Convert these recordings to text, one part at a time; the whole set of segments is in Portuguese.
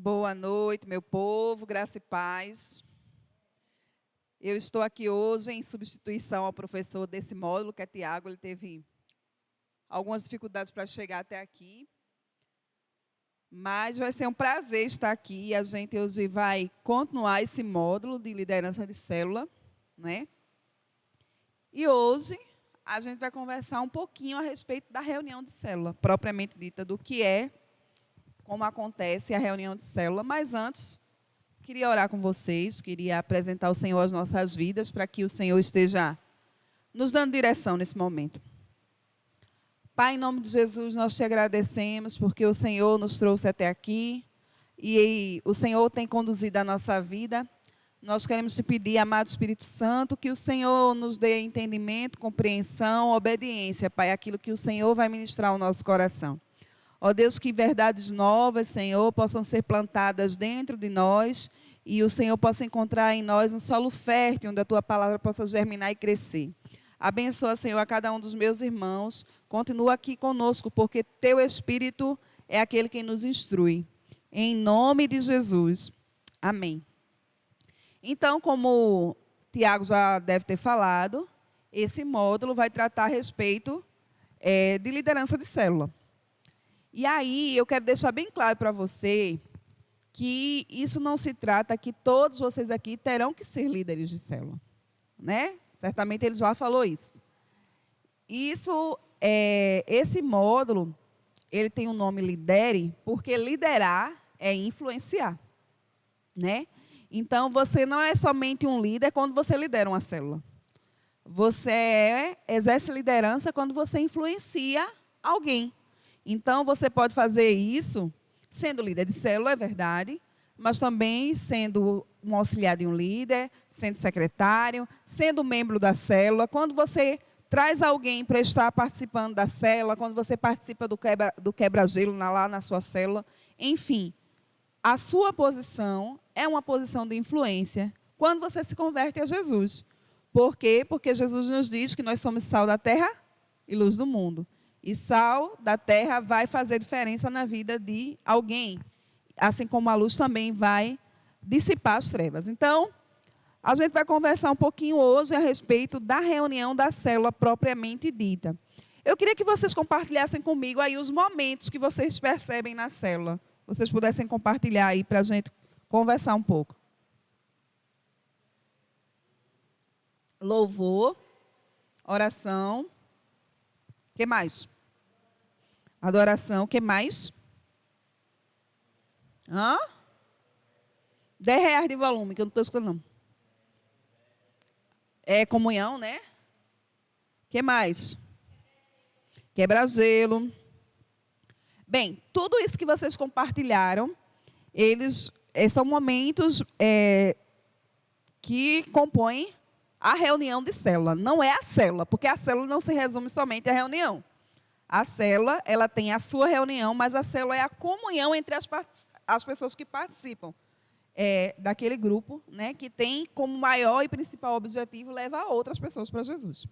Boa noite, meu povo, graça e paz. Eu estou aqui hoje em substituição ao professor desse módulo, que é Tiago. Ele teve algumas dificuldades para chegar até aqui. Mas vai ser um prazer estar aqui. A gente hoje vai continuar esse módulo de liderança de célula, né? E hoje a gente vai conversar um pouquinho a respeito da reunião de célula, propriamente dita, do que é, como acontece a reunião de célula. Mas antes, queria orar com vocês, queria apresentar o Senhor às nossas vidas, para que o Senhor esteja nos dando direção nesse momento. Pai, em nome de Jesus, nós te agradecemos, porque o Senhor nos trouxe até aqui, e o Senhor tem conduzido a nossa vida. Nós queremos te pedir, amado Espírito Santo, que o Senhor nos dê entendimento, compreensão, obediência, Pai, aquilo que o Senhor vai ministrar ao nosso coração. Ó Deus, que verdades novas, Senhor, possam ser plantadas dentro de nós e o Senhor possa encontrar em nós um solo fértil, onde a Tua palavra possa germinar e crescer. Abençoa, Senhor, a cada um dos meus irmãos. Continua aqui conosco, porque Teu Espírito é aquele que nos instrui. Em nome de Jesus. Amém. Então, como Tiago já deve ter falado, esse módulo vai tratar a respeito de liderança de célula. E aí, eu quero deixar bem claro para você que isso não se trata que todos vocês aqui terão que ser líderes de célula, né? Certamente ele já falou isso. Esse módulo, ele tem o nome Lidere, porque liderar é influenciar, né? Então, você não é somente um líder quando você lidera uma célula. Você exerce liderança quando você influencia alguém. Então, você pode fazer isso sendo líder de célula, é verdade, mas também sendo um auxiliar de um líder, sendo secretário, sendo membro da célula. Quando você traz alguém para estar participando da célula, quando você participa do quebra-gelo lá na sua célula, enfim, a sua posição é uma posição de influência quando você se converte a Jesus. Por quê? Porque Jesus nos diz que nós somos sal da terra e luz do mundo. E sal da terra vai fazer diferença na vida de alguém, assim como a luz também vai dissipar as trevas. Então, a gente vai conversar um pouquinho hoje a respeito da reunião da célula propriamente dita. Eu queria que vocês compartilhassem comigo aí os momentos que vocês percebem na célula. Vocês pudessem compartilhar aí para a gente conversar um pouco. Louvor, oração. O que mais? Adoração. O que mais? R$10 de volume, que eu não estou escutando, não. É comunhão, né? O que mais? Quebra-gelo. Bem, tudo isso que vocês compartilharam, eles são momentos que compõem a reunião de célula. Não é a célula, porque a célula não se resume somente à reunião. A célula, ela tem a sua reunião, mas a célula é a comunhão entre as pessoas que participam daquele grupo, né, que tem como maior e principal objetivo levar outras pessoas para Jesus.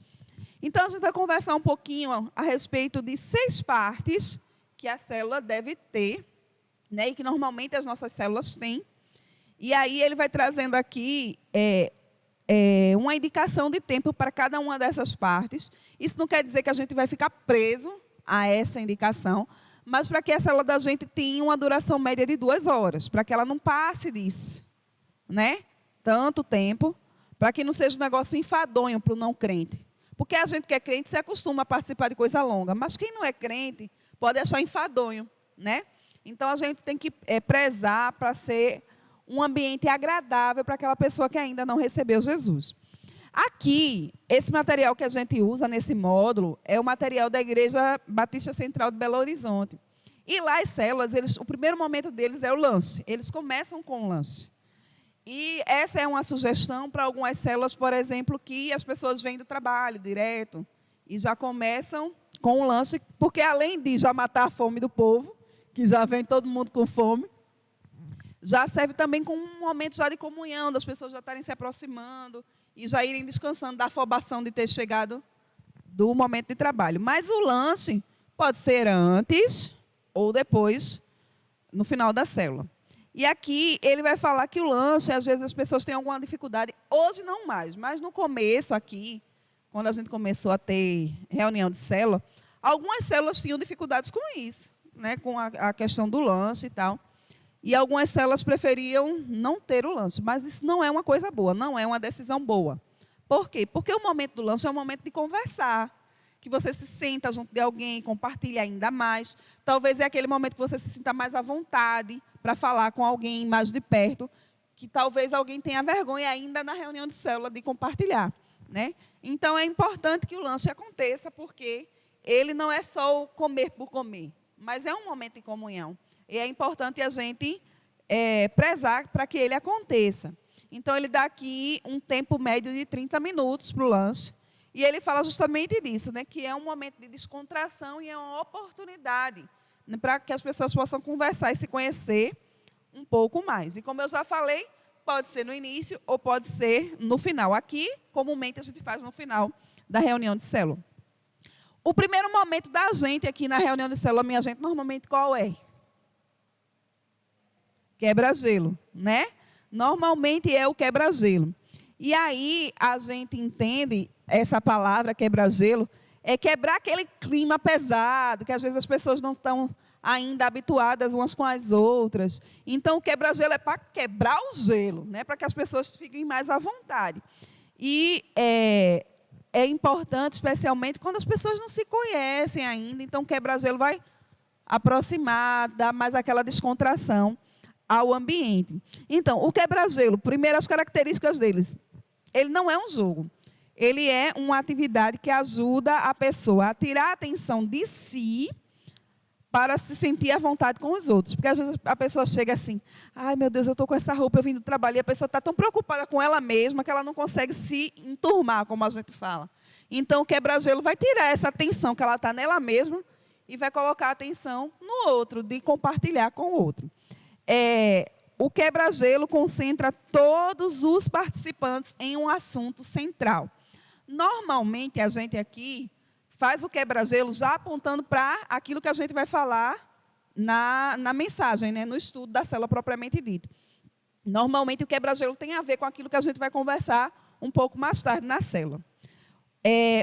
Então, a gente vai conversar um pouquinho a respeito de 6 partes que a célula deve ter, né, e que normalmente as nossas células têm. E aí ele vai trazendo aqui uma indicação de tempo para cada uma dessas partes. Isso não quer dizer que a gente vai ficar preso a essa indicação, mas para que a célula da gente tenha uma duração média de 2 horas, para que ela não passe disso, né? Tanto tempo, para que não seja um negócio enfadonho para o não crente. Porque a gente que é crente se acostuma a participar de coisa longa, mas quem não é crente pode achar enfadonho, né? Então, a gente tem que prezar para ser um ambiente agradável para aquela pessoa que ainda não recebeu Jesus. Aqui, esse material que a gente usa nesse módulo é o material da Igreja Batista Central de Belo Horizonte. E lá as células, o primeiro momento deles é o lanche. Eles começam com o lanche. E essa é uma sugestão para algumas células, por exemplo, que as pessoas vêm do trabalho direto e já começam com o lanche, porque além de já matar a fome do povo, que já vem todo mundo com fome, já serve também como um momento já de comunhão, das pessoas já estarem se aproximando e já irem descansando da afobação de ter chegado do momento de trabalho. Mas o lanche pode ser antes ou depois, no final da célula. E aqui ele vai falar que o lanche, às vezes as pessoas têm alguma dificuldade, hoje não mais, mas no começo aqui, quando a gente começou a ter reunião de célula, algumas células tinham dificuldades com isso, né, com a questão do lanche e tal. E algumas células preferiam não ter o lanche, mas isso não é uma coisa boa, não é uma decisão boa. Por quê? Porque o momento do lanche é um momento de conversar, que você se senta junto de alguém, compartilha ainda mais. Talvez é aquele momento que você se sinta mais à vontade para falar com alguém mais de perto, que talvez alguém tenha vergonha ainda na reunião de célula de compartilhar, né? Então, é importante que o lanche aconteça, porque ele não é só o comer por comer, mas é um momento de comunhão. E é importante a gente prezar para que ele aconteça. Então, ele dá aqui um tempo médio de 30 minutos para o lanche. E ele fala justamente disso, né, que é um momento de descontração e é uma oportunidade, né, para que as pessoas possam conversar e se conhecer um pouco mais. E como eu já falei, pode ser no início ou pode ser no final. Aqui, comumente, a gente faz no final da reunião de célula. O primeiro momento da gente aqui na reunião de célula, minha gente, normalmente qual é? Quebra-gelo, né? Normalmente é o quebra-gelo. E aí a gente entende essa palavra quebra-gelo, é quebrar aquele clima pesado, que às vezes as pessoas não estão ainda habituadas umas com as outras. Então, o quebra-gelo é para quebrar o gelo, né? Para que as pessoas fiquem mais à vontade. E é importante, especialmente, quando as pessoas não se conhecem ainda. Então, o quebra-gelo vai aproximar, dar mais aquela descontração ao ambiente. Então, o quebra-gelo, primeiro as características deles. Ele não é um jogo. Ele é uma atividade que ajuda a pessoa a tirar a atenção de si para se sentir à vontade com os outros. Porque às vezes a pessoa chega assim, ai meu Deus, eu estou com essa roupa, eu vim do trabalho, e a pessoa está tão preocupada com ela mesma que ela não consegue se enturmar, como a gente fala. Então, o quebra-gelo vai tirar essa atenção que ela está nela mesma e vai colocar a atenção no outro, de compartilhar com o outro. O quebra-gelo concentra todos os participantes em um assunto central. Normalmente, a gente aqui faz o quebra-gelo já apontando para aquilo que a gente vai falar na mensagem, né, no estudo da célula propriamente dito. Normalmente, o quebra-gelo tem a ver com aquilo que a gente vai conversar um pouco mais tarde na célula.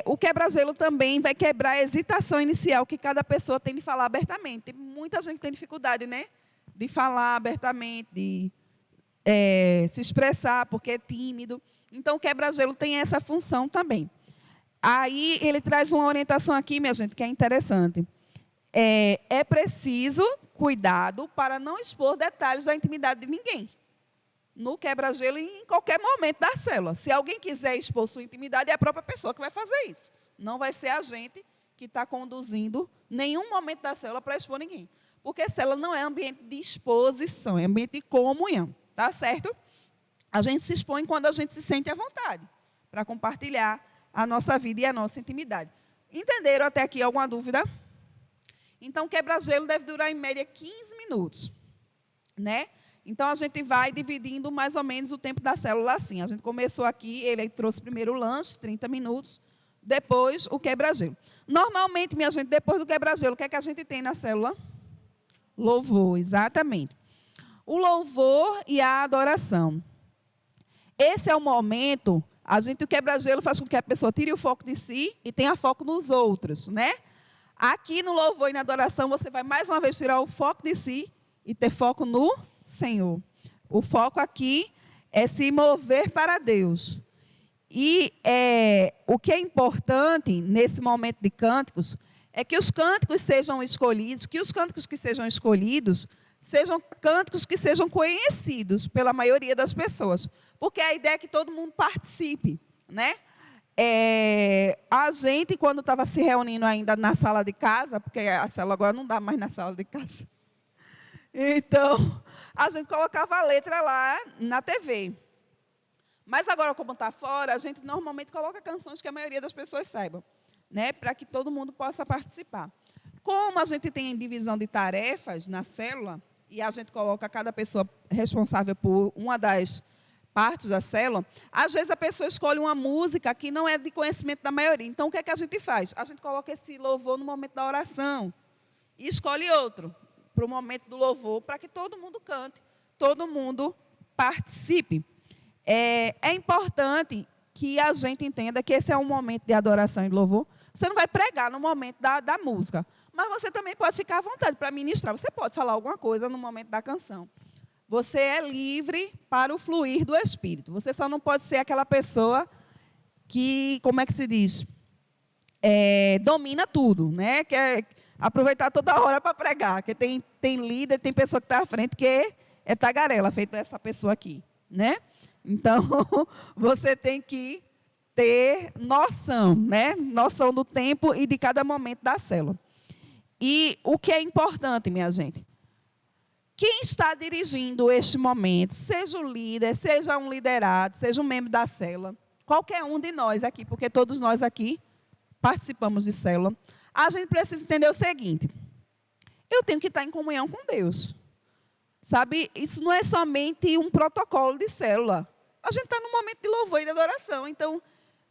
O quebra-gelo também vai quebrar a hesitação inicial que cada pessoa tem de falar abertamente. Muita gente tem dificuldade, né, de falar abertamente, de se expressar porque é tímido. Então, o quebra-gelo tem essa função também. Aí, ele traz uma orientação aqui, minha gente, que é interessante. É preciso cuidado para não expor detalhes da intimidade de ninguém. No quebra-gelo e em qualquer momento da célula. Se alguém quiser expor sua intimidade, é a própria pessoa que vai fazer isso. Não vai ser a gente que está conduzindo nenhum momento da célula para expor ninguém. Porque célula não é ambiente de exposição, é ambiente de comunhão. Tá certo? A gente se expõe quando a gente se sente à vontade para compartilhar a nossa vida e a nossa intimidade. Entenderam até aqui alguma dúvida? Então, o quebra-gelo deve durar, em média, 15 minutos. Né? Então, a gente vai dividindo mais ou menos o tempo da célula assim. A gente começou aqui, ele trouxe primeiro o lanche, 30 minutos, depois o quebra-gelo. Normalmente, minha gente, depois do quebra-gelo, o que é que a gente tem na célula? Louvor, exatamente. O louvor e a adoração. Esse é o momento, o quebra-gelo faz com que a pessoa tire o foco de si e tenha foco nos outros, né? Aqui no louvor e na adoração, você vai mais uma vez tirar o foco de si e ter foco no Senhor. O foco aqui é se mover para Deus. E o que é importante nesse momento de cânticos é que os cânticos sejam escolhidos, que os cânticos que sejam escolhidos sejam cânticos que sejam conhecidos pela maioria das pessoas. Porque a ideia é que todo mundo participe, né? A gente, quando estava se reunindo ainda na sala de casa, porque a célula agora não dá mais na sala de casa, então, a gente colocava a letra lá na TV. Mas agora, como está fora, a gente normalmente coloca canções que a maioria das pessoas saibam, né? Para que todo mundo possa participar. Como a gente tem divisão de tarefas na célula, e a gente coloca cada pessoa responsável por uma das partes da célula, às vezes a pessoa escolhe uma música que não é de conhecimento da maioria. Então, o que é que a gente faz? A gente coloca esse louvor no momento da oração e escolhe outro para o momento do louvor, para que todo mundo cante, todo mundo participe. É importante que a gente entenda que esse é um momento de adoração e louvor. Você não vai pregar no momento da música, mas você também pode ficar à vontade para ministrar. Você pode falar alguma coisa no momento da canção. Você é livre para o fluir do Espírito. Você só não pode ser aquela pessoa que, como é que se diz? Domina tudo, né? Quer aproveitar toda hora para pregar. Porque tem líder, tem pessoa que está à frente que é tagarela, feito essa pessoa aqui, né? Então, você tem que ter noção, né? Noção do tempo e de cada momento da célula. E o que é importante, minha gente? Quem está dirigindo este momento, seja o líder, seja um liderado, seja um membro da célula, qualquer um de nós aqui, porque todos nós aqui participamos de célula, a gente precisa entender o seguinte: eu tenho que estar em comunhão com Deus. Sabe, isso não é somente um protocolo de célula. A gente está num momento de louvor e de adoração. Então,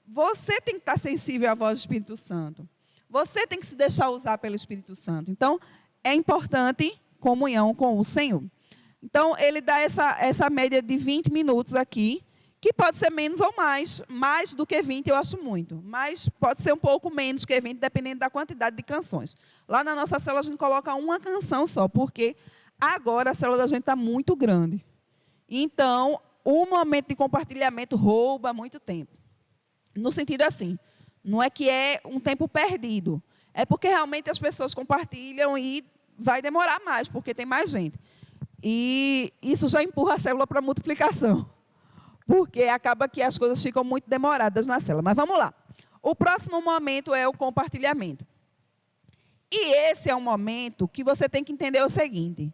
você tem que estar sensível à voz do Espírito Santo. Você tem que se deixar usar pelo Espírito Santo. Então, é importante comunhão com o Senhor. Então, ele dá essa média de 20 minutos aqui, que pode ser menos ou mais. Mais do que 20 eu acho muito. Mas pode ser um pouco menos que 20, dependendo da quantidade de canções. Lá na nossa célula, a gente coloca uma canção só, porque agora a célula da gente está muito grande. Então, o momento de compartilhamento rouba muito tempo. No sentido assim, não é que é um tempo perdido. É porque realmente as pessoas compartilham e vai demorar mais, porque tem mais gente. E isso já empurra a célula para a multiplicação. Porque acaba que as coisas ficam muito demoradas na célula. Mas vamos lá. O próximo momento é o compartilhamento. E esse é um momento que você tem que entender o seguinte: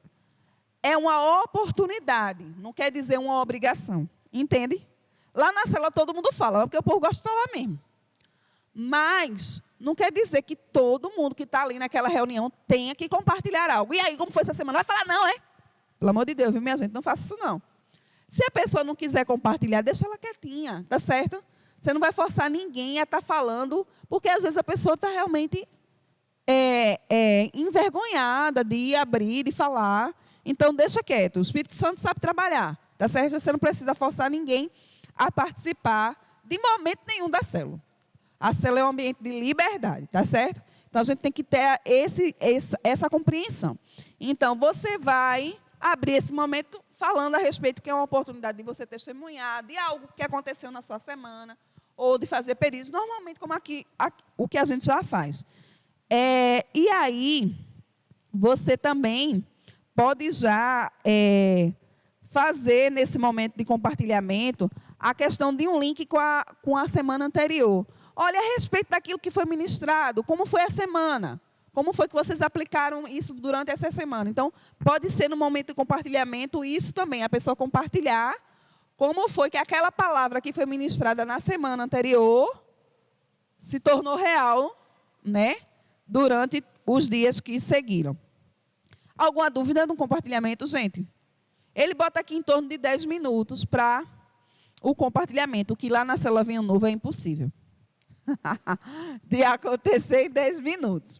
é uma oportunidade, não quer dizer uma obrigação. Entende? Lá na célula todo mundo fala, porque o povo gosta de falar mesmo. Mas não quer dizer que todo mundo que está ali naquela reunião tenha que compartilhar algo. E aí, como foi essa semana? Vai falar, não, é? Pelo amor de Deus, viu, minha gente? Não faça isso, não. Se a pessoa não quiser compartilhar, deixa ela quietinha, tá certo? Você não vai forçar ninguém a estar falando, porque às vezes a pessoa está realmente envergonhada de abrir, de falar. Então, deixa quieto. O Espírito Santo sabe trabalhar, tá certo? Você não precisa forçar ninguém a participar de momento nenhum da célula. A célula é um ambiente de liberdade, tá certo? Então, a gente tem que ter essa compreensão. Então, você vai abrir esse momento falando a respeito que é uma oportunidade de você testemunhar de algo que aconteceu na sua semana, ou de fazer pedidos, normalmente como aqui o que a gente já faz. E aí, você também pode já fazer, nesse momento de compartilhamento, a questão de um link com a semana anterior. Olha, a respeito daquilo que foi ministrado, como foi a semana? Como foi que vocês aplicaram isso durante essa semana? Então, pode ser no momento de compartilhamento isso também, a pessoa compartilhar como foi que aquela palavra que foi ministrada na semana anterior se tornou real, né, durante os dias que seguiram. Alguma dúvida no compartilhamento, gente? Ele bota aqui em torno de 10 minutos para o compartilhamento, que lá na célula Vinho Novo é impossível de acontecer em 10 minutos.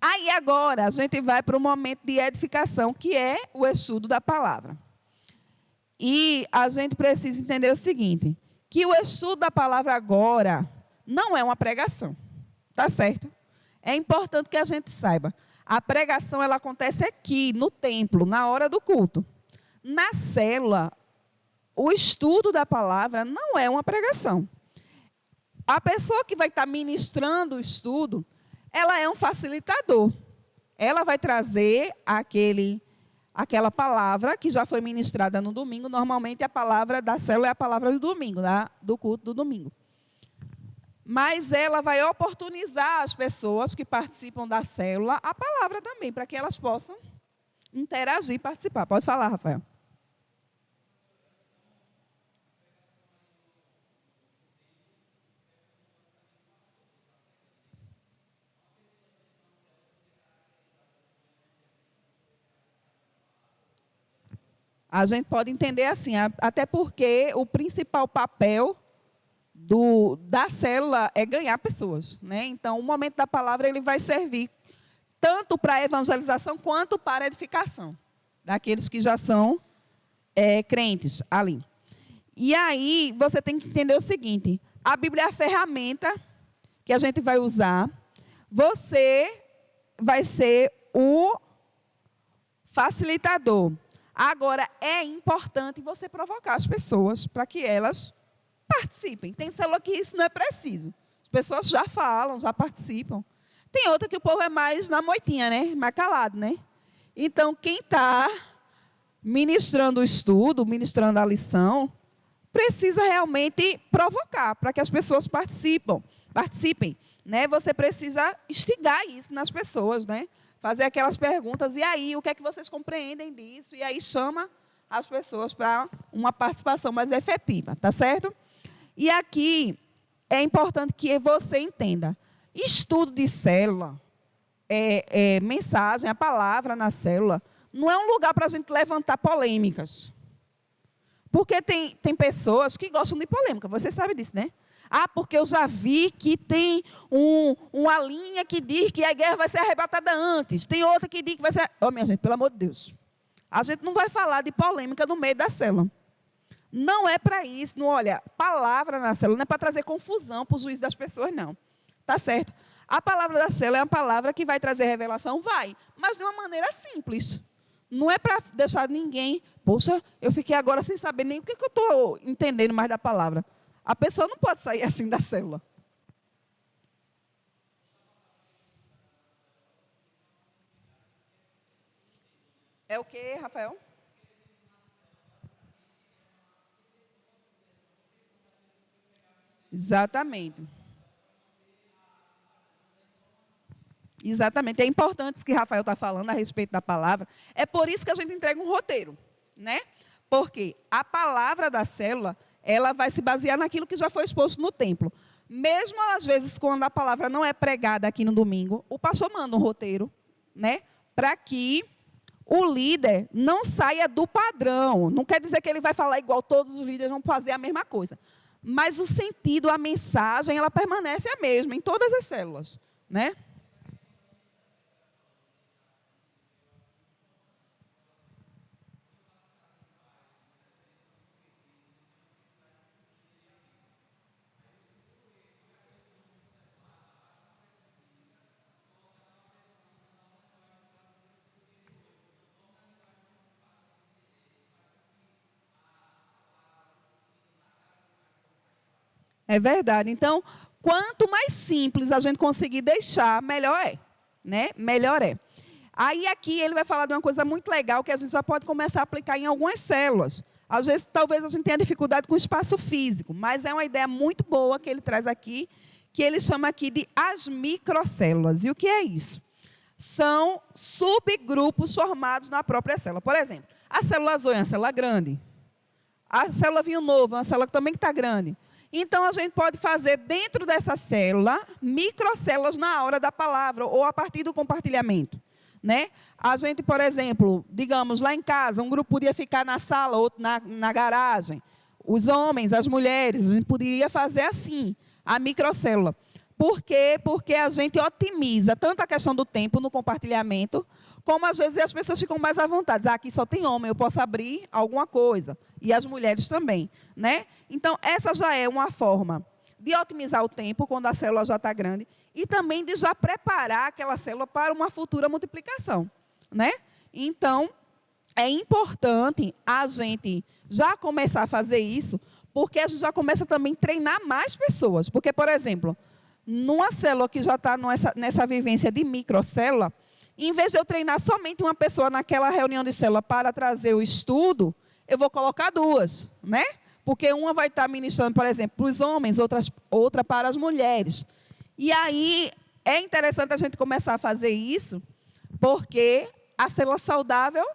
Aí agora a gente vai para o momento de edificação, que é o estudo da palavra. E a gente precisa entender o seguinte, que o estudo da palavra agora não é uma pregação, tá certo? É importante que a gente saiba. A pregação ela acontece aqui, no templo, na hora do culto. Na célula, o estudo da palavra não é uma pregação. A pessoa que vai estar ministrando o estudo, ela é um facilitador. Ela vai trazer aquela palavra que já foi ministrada no domingo. Normalmente a palavra da célula é a palavra do domingo, do culto do domingo. Mas ela vai oportunizar as pessoas que participam da célula a palavra também, para que elas possam interagir e participar. Pode falar, Rafael. A gente pode entender assim, até porque o principal papel da célula é ganhar pessoas, né? Então, o momento da palavra ele vai servir tanto para a evangelização quanto para a edificação. daqueles que já são crentes ali. E aí, você tem que entender o seguinte, a Bíblia é a ferramenta que a gente vai usar, você vai ser o facilitador. Agora, é importante você provocar as pessoas para que elas participem. Tem célula que isso não é preciso. As pessoas já falam, já participam. Tem outra que o povo é mais na moitinha, né? Mais calado, né? Então, quem está ministrando o estudo, ministrando a lição, precisa realmente provocar para que as pessoas participem, né? Você precisa instigar isso nas pessoas, né? Fazer aquelas perguntas, e aí, o que é que vocês compreendem disso? E aí chama as pessoas para uma participação mais efetiva, tá certo? E aqui é importante que você entenda, estudo de célula, mensagem, a palavra na célula, não é um lugar para a gente levantar polêmicas. Porque tem pessoas que gostam de polêmica, você sabe disso, né? Ah, porque eu já vi que tem uma linha que diz que a guerra vai ser arrebatada antes. Tem outra que diz que vai ser... Minha gente, pelo amor de Deus. A gente não vai falar de polêmica no meio da célula. Não é para isso. Não, olha, palavra na célula não é para trazer confusão para o juízo das pessoas, não. Tá certo? A palavra da célula é uma palavra que vai trazer revelação? Vai. Mas de uma maneira simples. Não é para deixar ninguém... Poxa, eu fiquei agora sem saber nem o que eu estou entendendo mais da palavra. A pessoa não pode sair assim da célula. É o quê, Rafael? Exatamente. Exatamente. É importante isso que Rafael está falando a respeito da palavra. É por isso que a gente entrega um roteiro, né? Porque a palavra da célula, ela vai se basear naquilo que já foi exposto no templo. Mesmo às vezes, quando a palavra não é pregada aqui no domingo, o pastor manda um roteiro, né? Para que o líder não saia do padrão. Não quer dizer que ele vai falar igual todos os líderes vão fazer a mesma coisa. Mas o sentido, a mensagem, ela permanece a mesma em todas as células, né? É verdade. Então, quanto mais simples a gente conseguir deixar, melhor é, né? Melhor é. Aí aqui ele vai falar de uma coisa muito legal que a gente já pode começar a aplicar em algumas células. Às vezes, talvez a gente tenha dificuldade com o espaço físico, mas é uma ideia muito boa que ele traz aqui, que ele chama aqui de as microcélulas. E o que é isso? São subgrupos formados na própria célula. Por exemplo, a célula azul é uma célula grande. A célula vinho novo é uma célula também que está grande. Então, a gente pode fazer dentro dessa célula, microcélulas na hora da palavra, ou a partir do compartilhamento, né? A gente, por exemplo, digamos, lá em casa, um grupo podia ficar na sala, outro na garagem. Os homens, as mulheres, a gente poderia fazer assim, a microcélula. Por quê? Porque a gente otimiza tanto a questão do tempo no compartilhamento, como às vezes as pessoas ficam mais à vontade. Aqui só tem homem, eu posso abrir alguma coisa. E as mulheres também, né? Então, essa já é uma forma de otimizar o tempo, quando a célula já está grande, e também de já preparar aquela célula para uma futura multiplicação, né? Então, é importante a gente já começar a fazer isso, porque a gente já começa também a treinar mais pessoas. Porque, por exemplo, numa célula que já está nessa vivência de microcélula, em vez de eu treinar somente uma pessoa naquela reunião de célula para trazer o estudo, eu vou colocar duas, né? Porque uma vai estar ministrando, por exemplo, para os homens, outra para as mulheres. E aí, é interessante a gente começar a fazer isso, porque a célula saudável,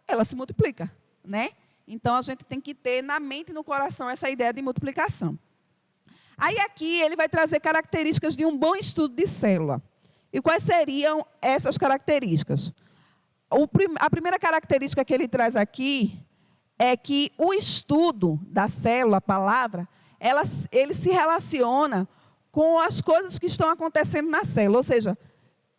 ela se multiplica, né? Então, a gente tem que ter na mente e no coração essa ideia de multiplicação. Aí, aqui, ele vai trazer características de um bom estudo de célula. E quais seriam essas características? A primeira característica que ele traz aqui é que o estudo da célula, a palavra, ele se relaciona com as coisas que estão acontecendo na célula. Ou seja,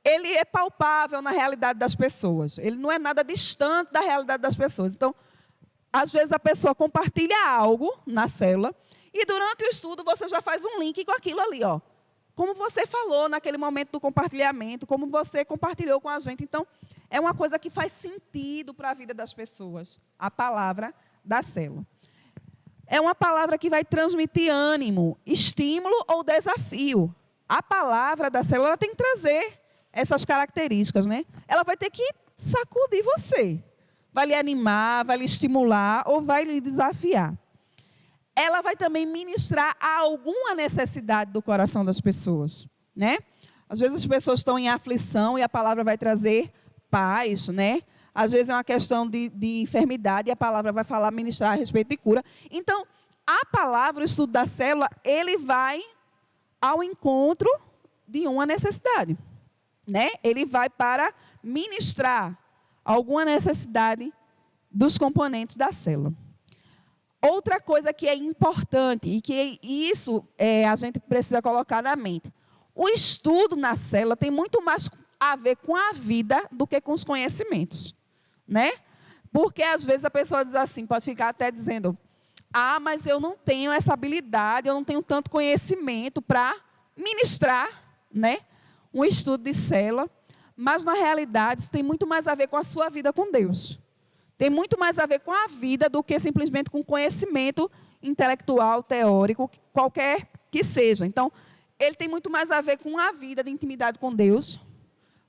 ele é palpável na realidade das pessoas. Ele não é nada distante da realidade das pessoas. Então, às vezes a pessoa compartilha algo na célula e durante o estudo você já faz um link com aquilo ali, ó. Como você falou naquele momento do compartilhamento, como você compartilhou com a gente. Então, é uma coisa que faz sentido para a vida das pessoas, a palavra da célula. É uma palavra que vai transmitir ânimo, estímulo ou desafio. A palavra da célula ela tem que trazer essas características, né? Ela vai ter que sacudir você. Vai lhe animar, vai lhe estimular ou vai lhe desafiar. Ela vai também ministrar a alguma necessidade do coração das pessoas, né? Às vezes as pessoas estão em aflição e a palavra vai trazer paz, né? Às vezes é uma questão de enfermidade e a palavra vai falar, ministrar a respeito de cura. Então, a palavra, o estudo da célula, ele vai ao encontro de uma necessidade, né? Ele vai para ministrar alguma necessidade dos componentes da célula. Outra coisa que é importante e que isso a gente precisa colocar na mente. O estudo na célula tem muito mais a ver com a vida do que com os conhecimentos, né? Porque às vezes a pessoa diz assim, pode ficar até dizendo, mas eu não tenho essa habilidade, eu não tenho tanto conhecimento para ministrar, né, um estudo de célula, mas na realidade isso tem muito mais a ver com a sua vida com Deus. Tem muito mais a ver com a vida do que simplesmente com conhecimento intelectual, teórico, qualquer que seja. Então, ele tem muito mais a ver com a vida de intimidade com Deus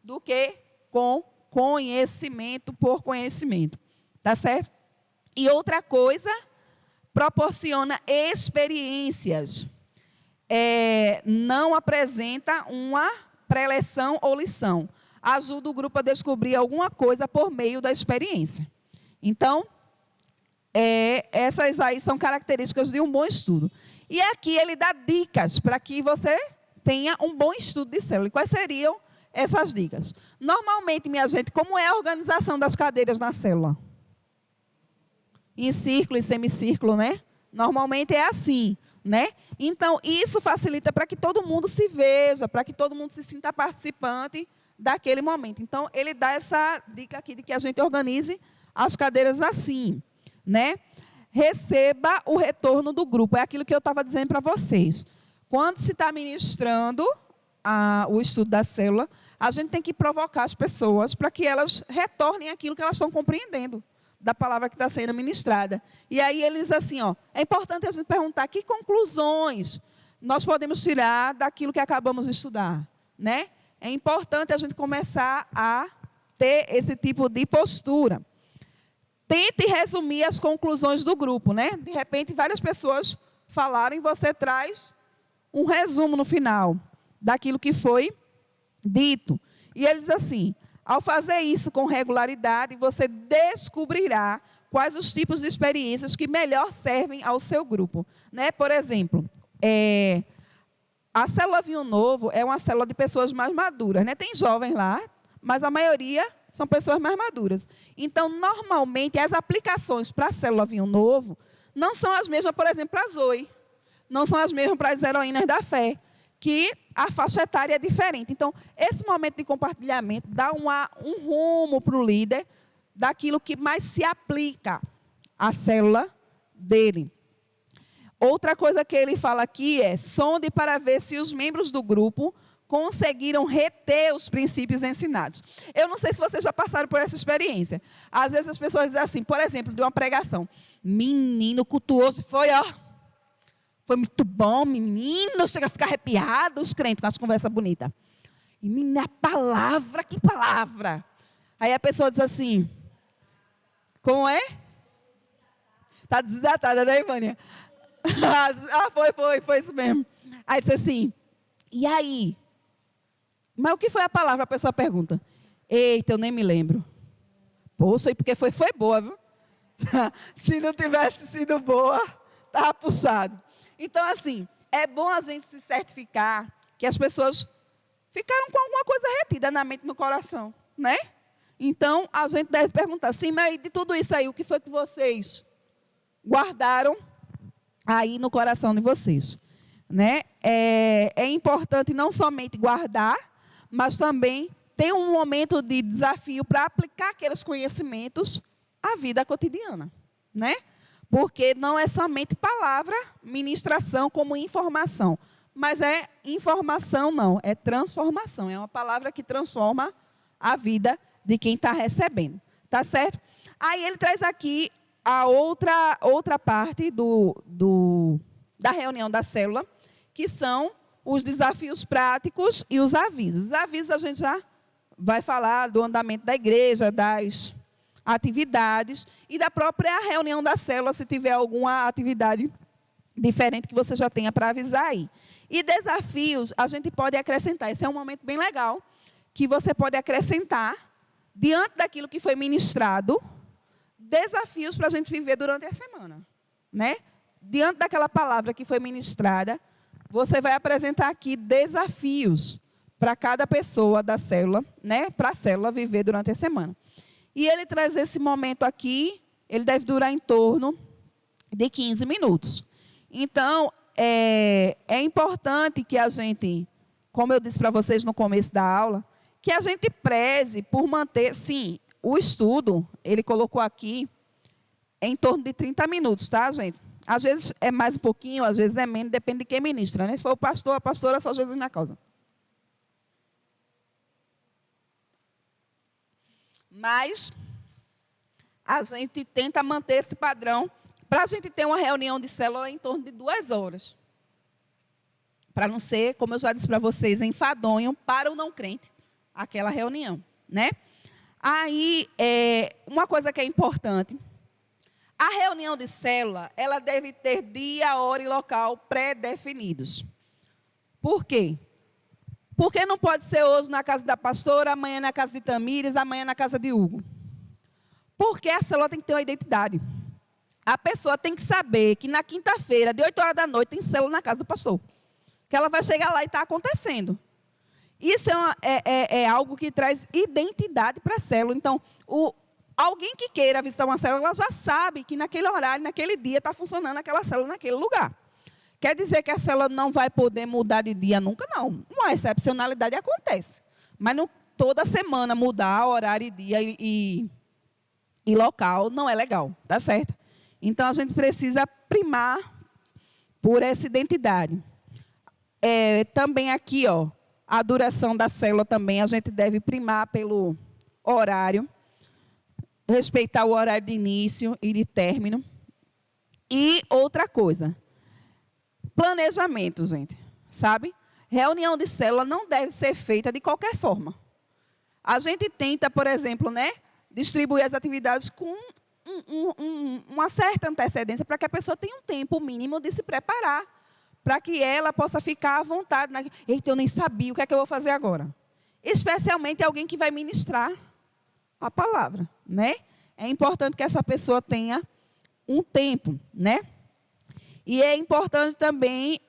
do que com conhecimento por conhecimento. Tá certo? E outra coisa, proporciona experiências. Não apresenta uma preleção ou lição. Ajuda o grupo a descobrir alguma coisa por meio da experiência. Então, essas aí são características de um bom estudo. E aqui ele dá dicas para que você tenha um bom estudo de célula. E quais seriam essas dicas? Normalmente, minha gente, como é a organização das cadeiras na célula? Em círculo e semicírculo, né? Normalmente é assim, né? Então, isso facilita para que todo mundo se veja, para que todo mundo se sinta participante daquele momento. Então, ele dá essa dica aqui de que a gente organize as cadeiras assim, né? Receba o retorno do grupo. É aquilo que eu estava dizendo para vocês. Quando se está ministrando o estudo da célula, a gente tem que provocar as pessoas para que elas retornem aquilo que elas estão compreendendo da palavra que está sendo ministrada. E aí eles assim, é importante a gente perguntar que conclusões nós podemos tirar daquilo que acabamos de estudar, né? É importante a gente começar a ter esse tipo de postura. Tente resumir as conclusões do grupo, né? De repente, várias pessoas falaram e você traz um resumo no final daquilo que foi dito. E ele diz assim, ao fazer isso com regularidade, você descobrirá quais os tipos de experiências que melhor servem ao seu grupo, né? Por exemplo, a célula Vinho Novo é uma célula de pessoas mais maduras, né? Tem jovens lá, mas a maioria são pessoas mais maduras. Então, normalmente, as aplicações para a célula Vinho Novo não são as mesmas, por exemplo, para a Zoe. Não são as mesmas para as heroínas da fé, que a faixa etária é diferente. Então, esse momento de compartilhamento dá um rumo para o líder daquilo que mais se aplica à célula dele. Outra coisa que ele fala aqui é, sonde para ver se os membros do grupo conseguiram reter os princípios ensinados. Eu não sei se vocês já passaram por essa experiência. Às vezes as pessoas dizem assim, por exemplo, de uma pregação. Menino, cultuoso, foi muito bom, menino, chega a ficar arrepiado, os crentes com as conversas bonitas. E menina, palavra, que palavra. Aí a pessoa diz assim, como é? Está desidratada, né, Ivânia? Foi isso mesmo. Aí disse assim, e aí? Mas o que foi a palavra? A pessoa pergunta. Eita, eu nem me lembro. Poxa, e porque foi boa, viu? Se não tivesse sido boa, estava puxado. Então, assim, é bom a gente se certificar que as pessoas ficaram com alguma coisa retida na mente e no coração, né? Então, a gente deve perguntar, sim, mas de tudo isso aí, o que foi que vocês guardaram aí no coração de vocês? Né? É importante não somente guardar, mas também ter um momento de desafio para aplicar aqueles conhecimentos à vida cotidiana, né? Porque não é somente palavra, ministração como informação, mas é informação não, é transformação, é uma palavra que transforma a vida de quem está recebendo, tá certo? Aí ele traz aqui a outra parte da reunião da célula, que são os desafios práticos e os avisos. Os avisos a gente já vai falar do andamento da igreja, das atividades e da própria reunião da célula, se tiver alguma atividade diferente que você já tenha para avisar aí. E desafios a gente pode acrescentar. Esse é um momento bem legal, que você pode acrescentar, diante daquilo que foi ministrado, desafios para a gente viver durante a semana, né? Diante daquela palavra que foi ministrada, você vai apresentar aqui desafios para cada pessoa da célula, né? Para a célula viver durante a semana. E ele traz esse momento aqui, ele deve durar em torno de 15 minutos. Então, é importante que a gente, como eu disse para vocês no começo da aula, que a gente preze por manter, sim, o estudo, ele colocou aqui, em torno de 30 minutos, tá, gente? Às vezes é mais um pouquinho, às vezes é menos, depende de quem ministra, né? Se for o pastor, a pastora, só Jesus na causa. Mas a gente tenta manter esse padrão para a gente ter uma reunião de célula em torno de 2 horas. Para não ser, como eu já disse para vocês, enfadonho para o não crente, aquela reunião, né? Aí, uma coisa que é importante, a reunião de célula, ela deve ter dia, hora e local pré-definidos. Por quê? Porque não pode ser hoje na casa da pastora, amanhã na casa de Tamires, amanhã na casa de Hugo. Porque a célula tem que ter uma identidade. A pessoa tem que saber que na quinta-feira, de 8 horas da noite, tem célula na casa do pastor. Que ela vai chegar lá e está acontecendo. Isso é algo que traz identidade para a célula. Então, alguém que queira visitar uma célula, ela já sabe que naquele horário, naquele dia, está funcionando aquela célula naquele lugar. Quer dizer que a célula não vai poder mudar de dia nunca? Não. Uma excepcionalidade acontece. Mas não, toda semana mudar horário, dia e local não é legal, tá certo? Então, a gente precisa primar por essa identidade. Também aqui, ó, a duração da célula também, a gente deve primar pelo horário, respeitar o horário de início e de término. E outra coisa, planejamento, gente, sabe? Reunião de célula não deve ser feita de qualquer forma. A gente tenta, por exemplo, né, distribuir as atividades com uma certa antecedência para que a pessoa tenha um tempo mínimo de se preparar, para que ela possa ficar à vontade. Eita, eu nem sabia o que é que eu vou fazer agora. Especialmente alguém que vai ministrar a palavra, né? É importante que essa pessoa tenha um tempo, né? E é importante também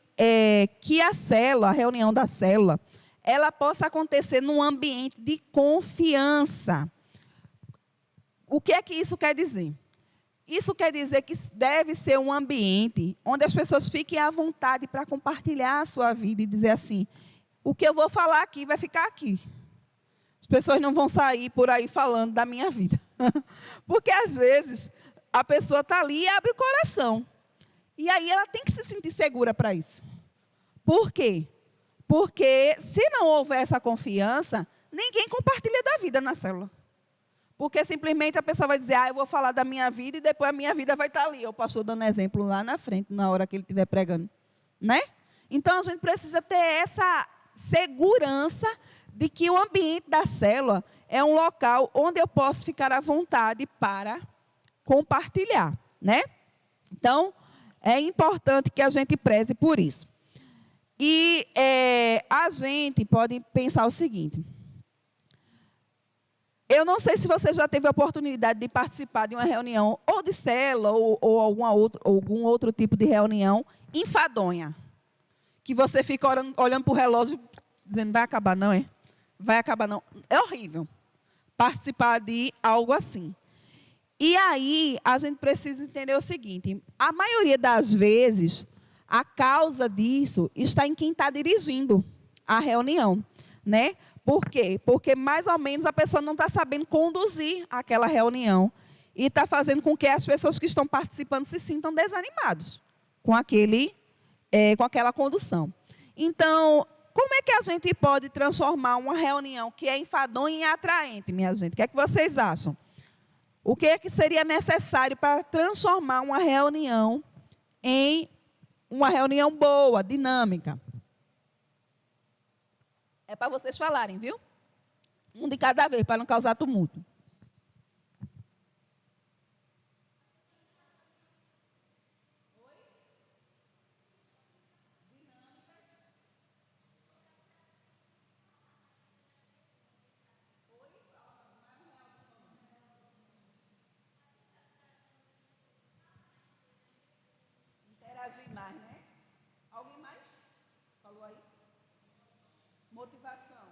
que a célula, a reunião da célula, ela possa acontecer num ambiente de confiança. O que é que isso quer dizer? Isso quer dizer que deve ser um ambiente onde as pessoas fiquem à vontade para compartilhar a sua vida e dizer assim, o que eu vou falar aqui vai ficar aqui. As pessoas não vão sair por aí falando da minha vida. Porque, às vezes, a pessoa está ali e abre o coração. E aí ela tem que se sentir segura para isso. Por quê? Porque, se não houver essa confiança, ninguém compartilha da vida na célula. Porque simplesmente a pessoa vai dizer, eu vou falar da minha vida e depois a minha vida vai estar ali. O pastor dando exemplo lá na frente, na hora que ele estiver pregando. Né? Então, a gente precisa ter essa segurança de que o ambiente da célula é um local onde eu posso ficar à vontade para compartilhar. Né? Então, é importante que a gente preze por isso. E a gente pode pensar o seguinte. Eu não sei se você já teve a oportunidade de participar de uma reunião, ou de célula, ou algum outro tipo de reunião, enfadonha. Que você fica olhando para o relógio, dizendo, vai acabar não, é? Vai acabar não. É horrível participar de algo assim. E aí, a gente precisa entender o seguinte, a maioria das vezes, a causa disso está em quem está dirigindo a reunião, né? Por quê? Porque mais ou menos a pessoa não está sabendo conduzir aquela reunião e está fazendo com que as pessoas que estão participando se sintam desanimados com aquela condução. Então, como é que a gente pode transformar uma reunião que é enfadonha em atraente, minha gente? O que é que vocês acham? O que é que seria necessário para transformar uma reunião em uma reunião boa, dinâmica? É para vocês falarem, viu? Um de cada vez, para não causar tumulto. Interagir mais, né? Alguém mais? Falou aí? Motivação.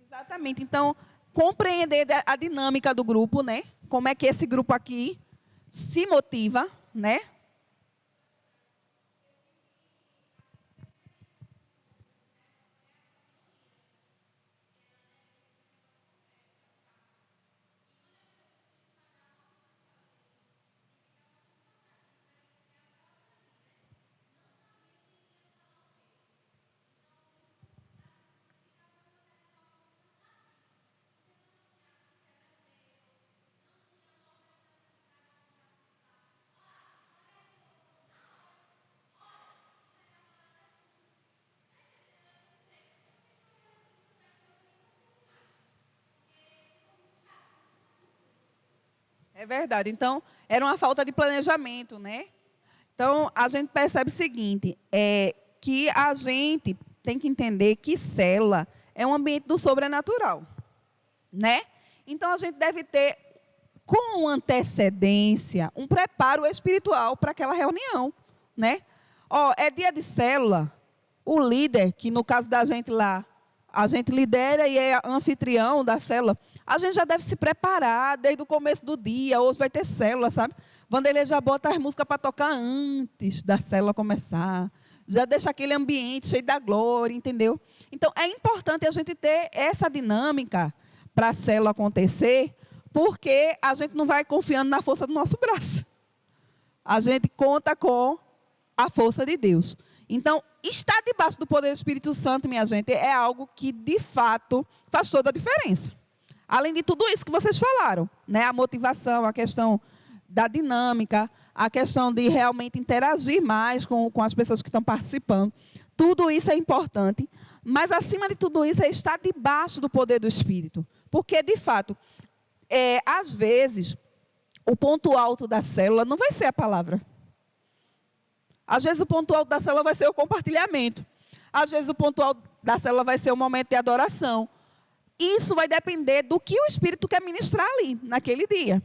Exatamente. Então, compreender a dinâmica do grupo, né? Como é que esse grupo aqui se motiva, né? É verdade. Então, era uma falta de planejamento, né? Então, a gente percebe o seguinte, que a gente tem que entender que célula é um ambiente do sobrenatural, né? Então, a gente deve ter, com antecedência, um preparo espiritual para aquela reunião, né? Ó, é dia de célula, o líder, que no caso da gente lá, a gente lidera e é anfitrião da célula, a gente já deve se preparar desde o começo do dia. Hoje vai ter célula, sabe? Vanderlei já bota as músicas para tocar antes da célula começar. Já deixa aquele ambiente cheio da glória, entendeu? Então, é importante a gente ter essa dinâmica para a célula acontecer, porque a gente não vai confiando na força do nosso braço. A gente conta com a força de Deus. Então, estar debaixo do poder do Espírito Santo, minha gente, é algo que, de fato, faz toda a diferença. Além de tudo isso que vocês falaram, né? A motivação, a questão da dinâmica, a questão de realmente interagir mais com as pessoas que estão participando. Tudo isso é importante, mas, acima de tudo isso, é estar debaixo do poder do Espírito. Porque, de fato, às vezes, o ponto alto da célula não vai ser a palavra. Às vezes, o ponto alto da célula vai ser o compartilhamento. Às vezes, o ponto alto da célula vai ser o momento de adoração. Isso vai depender do que o Espírito quer ministrar ali, naquele dia.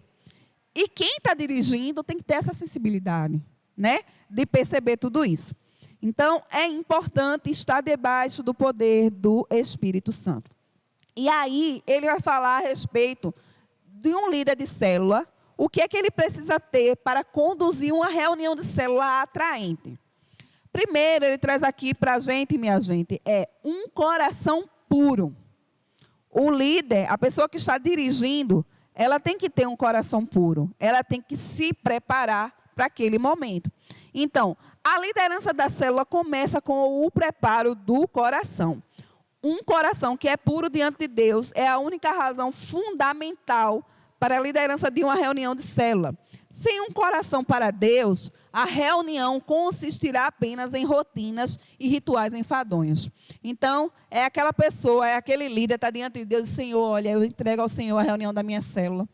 E quem está dirigindo tem que ter essa sensibilidade, né? De perceber tudo isso. Então, é importante estar debaixo do poder do Espírito Santo. E aí, ele vai falar a respeito de um líder de célula, o que é que ele precisa ter para conduzir uma reunião de célula atraente. Primeiro, ele traz aqui para a gente, minha gente, um coração puro. O líder, a pessoa que está dirigindo, ela tem que ter um coração puro. Ela tem que se preparar para aquele momento. Então, a liderança da célula começa com o preparo do coração. Um coração que é puro diante de Deus é a única razão fundamental para a liderança de uma reunião de célula. Sem um coração para Deus, a reunião consistirá apenas em rotinas e rituais enfadonhos. Então, é aquela pessoa, é aquele líder, está diante de Deus e diz: Senhor, olha, eu entrego ao Senhor a reunião da minha célula.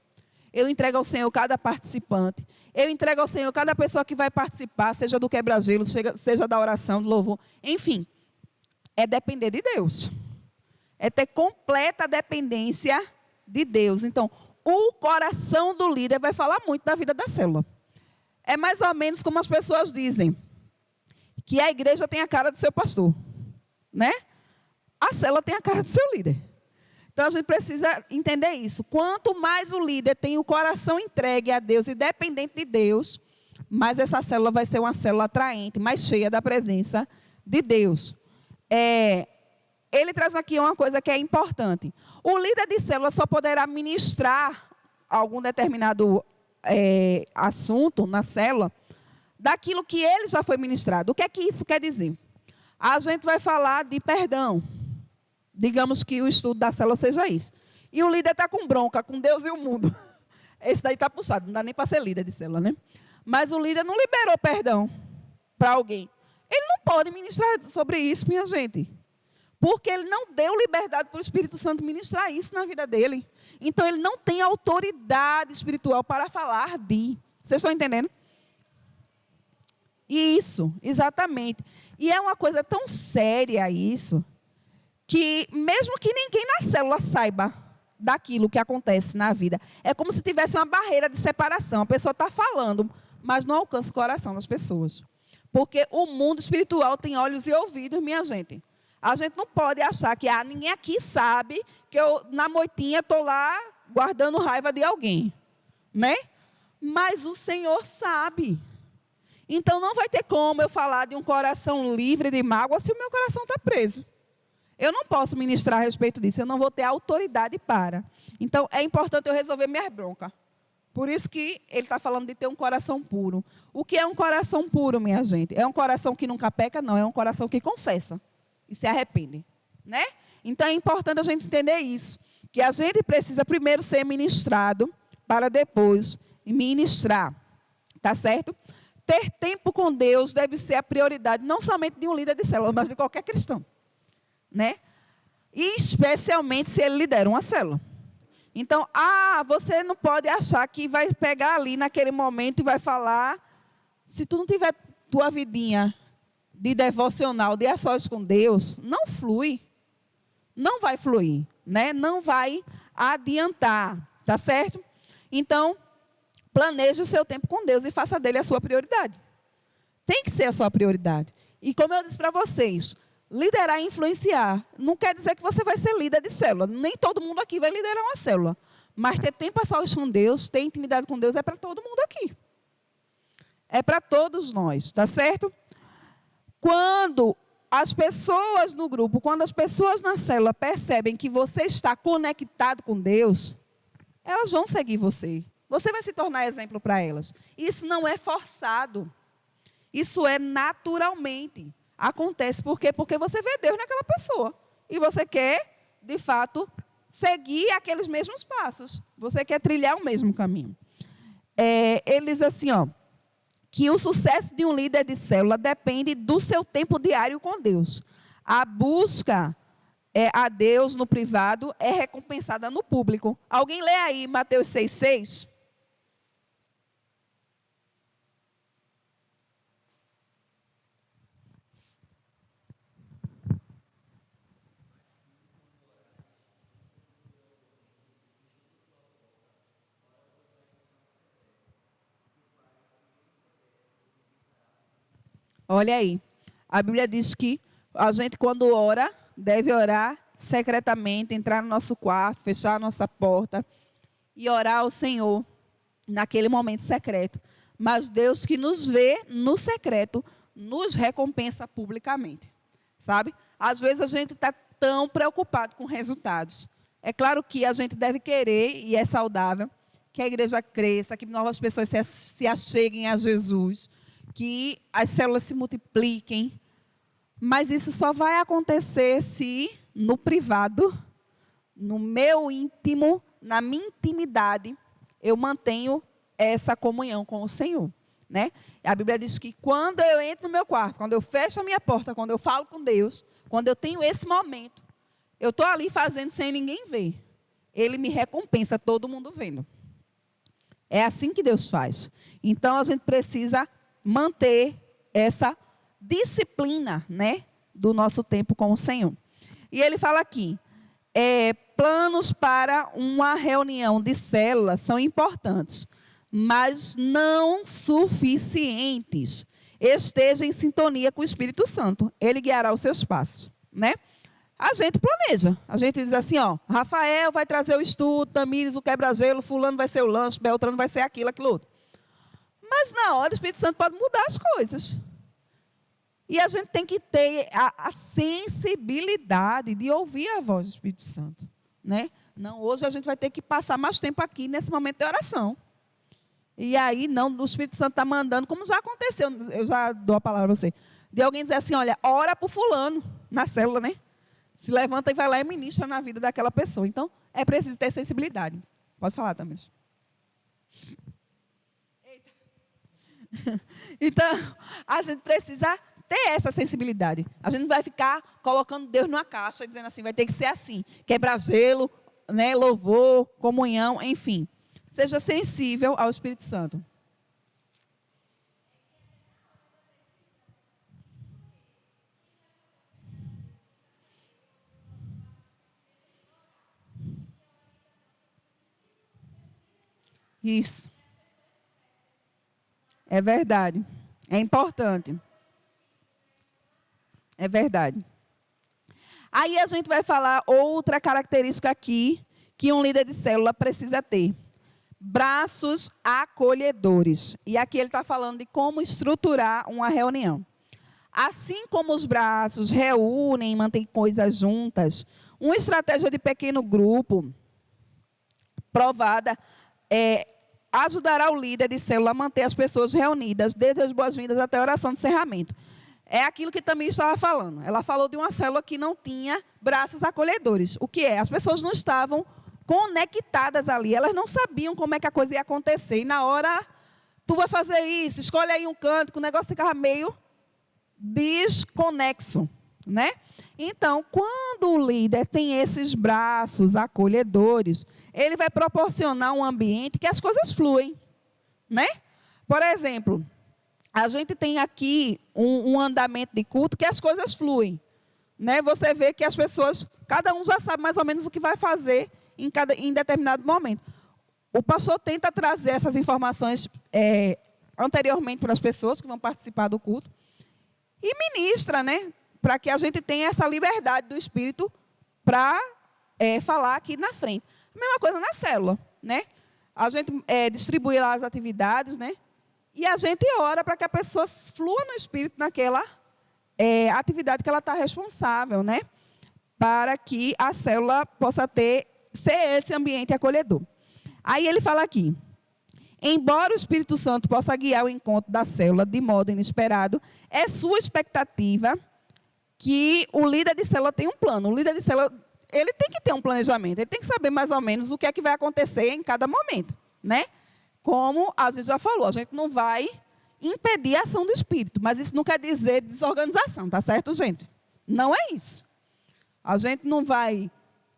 Eu entrego ao Senhor cada participante. Eu entrego ao Senhor cada pessoa que vai participar, seja do quebra-gelo, seja da oração, do louvor. Enfim, é depender de Deus. É ter completa dependência de Deus. Então, o coração do líder vai falar muito da vida da célula. É mais ou menos como as pessoas dizem, que a igreja tem a cara do seu pastor, né? A célula tem a cara do seu líder. Então, a gente precisa entender isso. Quanto mais o líder tem o coração entregue a Deus e dependente de Deus, mais essa célula vai ser uma célula atraente, mais cheia da presença de Deus. ele traz aqui uma coisa que é importante. O líder de célula só poderá ministrar algum determinado assunto na célula daquilo que ele já foi ministrado. O que é que isso quer dizer? A gente vai falar de perdão. Digamos que o estudo da célula seja isso. E o líder está com bronca, com Deus e o mundo. Esse daí está puxado, não dá nem para ser líder de célula, né? Mas o líder não liberou perdão para alguém. Ele não pode ministrar sobre isso, minha gente. Porque ele não deu liberdade para o Espírito Santo ministrar isso na vida dele. Então, ele não tem autoridade espiritual para falar de. Vocês estão entendendo? Isso, exatamente. E é uma coisa tão séria isso, que mesmo que ninguém na célula saiba daquilo que acontece na vida, é como se tivesse uma barreira de separação. A pessoa está falando, mas não alcança o coração das pessoas. Porque o mundo espiritual tem olhos e ouvidos, minha gente. A gente não pode achar que ninguém aqui sabe que eu, na moitinha, estou lá guardando raiva de alguém. Né? Mas o Senhor sabe. Então, não vai ter como eu falar de um coração livre de mágoa se o meu coração está preso. Eu não posso ministrar a respeito disso. Eu não vou ter autoridade para. Então, é importante eu resolver minhas broncas. Por isso que ele está falando de ter um coração puro. O que é um coração puro, minha gente? É um coração que nunca peca? Não, é um coração que confessa e se arrepende, né? Então, é importante a gente entender isso, que a gente precisa primeiro ser ministrado para depois ministrar, tá certo? Ter tempo com Deus deve ser a prioridade, não somente de um líder de célula, mas de qualquer cristão, né? E especialmente se ele lidera uma célula. Então, você não pode achar que vai pegar ali naquele momento e vai falar, se tu não tiver tua vidinha de devocional, de a sós com Deus, não flui. Não vai fluir, né? Não vai adiantar, tá certo? Então, planeje o seu tempo com Deus e faça dele a sua prioridade. Tem que ser a sua prioridade. E como eu disse para vocês, liderar e influenciar não quer dizer que você vai ser líder de célula. Nem todo mundo aqui vai liderar uma célula. Mas ter tempo a sós com Deus, ter intimidade com Deus é para todo mundo aqui. É para todos nós, tá certo? Quando as pessoas no grupo, quando as pessoas na célula percebem que você está conectado com Deus, elas vão seguir você. Você vai se tornar exemplo para elas. Isso não é forçado. Isso é naturalmente. Acontece por quê? Porque você vê Deus naquela pessoa. E você quer, de fato, seguir aqueles mesmos passos. Você quer trilhar o mesmo caminho. Ele diz assim, que o sucesso de um líder de célula depende do seu tempo diário com Deus. A busca a Deus no privado é recompensada no público. Alguém lê aí Mateus 6,6? Olha aí, a Bíblia diz que a gente, quando ora, deve orar secretamente, entrar no nosso quarto, fechar a nossa porta e orar ao Senhor naquele momento secreto. Mas Deus que nos vê no secreto, nos recompensa publicamente, sabe? Às vezes a gente está tão preocupado com resultados. É claro que a gente deve querer, e é saudável, que a igreja cresça, que novas pessoas se acheguem a Jesus, que as células se multipliquem, mas isso só vai acontecer se no privado, no meu íntimo, na minha intimidade, eu mantenho essa comunhão com o Senhor, né? A Bíblia diz que quando eu entro no meu quarto, quando eu fecho a minha porta, quando eu falo com Deus, quando eu tenho esse momento, eu estou ali fazendo sem ninguém ver. Ele me recompensa, todo mundo vendo. É assim que Deus faz. Então, a gente precisa manter essa disciplina, né, do nosso tempo com o Senhor. E ele fala aqui, planos para uma reunião de célula são importantes, mas não suficientes. Esteja em sintonia com o Espírito Santo. Ele guiará os seus passos, né? A gente planeja. A gente diz assim, Rafael vai trazer o estudo, Tamires o quebra-gelo, fulano vai ser o lanche, Beltrano vai ser aquilo, aquilo outro. Mas na hora o Espírito Santo pode mudar as coisas. E a gente tem que ter a sensibilidade de ouvir a voz do Espírito Santo, né? Não, hoje a gente vai ter que passar mais tempo aqui nesse momento de oração. E aí, não, o Espírito Santo está mandando, como já aconteceu, eu já dou a palavra a você, de alguém dizer assim, olha, ora por fulano, na célula, né? Se levanta e vai lá e ministra na vida daquela pessoa. Então, é preciso ter sensibilidade. Pode falar, Tamiris. Então, a gente precisa ter essa sensibilidade. A gente não vai ficar colocando Deus numa caixa, dizendo assim, vai ter que ser assim, quebrar gelo, né, louvor, comunhão, enfim. Seja sensível ao Espírito Santo. Isso. É verdade. É importante. É verdade. Aí a gente vai falar outra característica aqui que um líder de célula precisa ter. Braços acolhedores. E aqui ele está falando de como estruturar uma reunião. Assim como os braços reúnem e mantêm coisas juntas, uma estratégia de pequeno grupo provada ajudará o líder de célula a manter as pessoas reunidas, desde as boas-vindas até a oração de encerramento. É aquilo que também estava falando. Ela falou de uma célula que não tinha braços acolhedores. O que é? As pessoas não estavam conectadas ali. Elas não sabiam como é que a coisa ia acontecer. E na hora, tu vai fazer isso, escolhe aí um canto, que o negócio ficava meio desconexo, né? Então, quando o líder tem esses braços acolhedores, ele vai proporcionar um ambiente que as coisas fluem, né? Por exemplo, a gente tem aqui um andamento de culto que as coisas fluem, né? Você vê que as pessoas, cada um já sabe mais ou menos o que vai fazer em determinado momento. O pastor tenta trazer essas informações anteriormente para as pessoas que vão participar do culto e ministra, né? Para que a gente tenha essa liberdade do Espírito para falar aqui na frente. A mesma coisa na célula, né? A gente distribui lá as atividades, né? E a gente ora para que a pessoa flua no Espírito naquela atividade que ela está responsável, né? Para que a célula possa ser esse ambiente acolhedor. Aí ele fala aqui, embora o Espírito Santo possa guiar o encontro da célula de modo inesperado, é sua expectativa que o líder de célula tenha um plano. O líder de célula, ele tem que ter um planejamento, ele tem que saber mais ou menos o que é que vai acontecer em cada momento, né? Como a gente já falou, a gente não vai impedir a ação do Espírito, mas isso não quer dizer desorganização, tá certo, gente? Não é isso. A gente não vai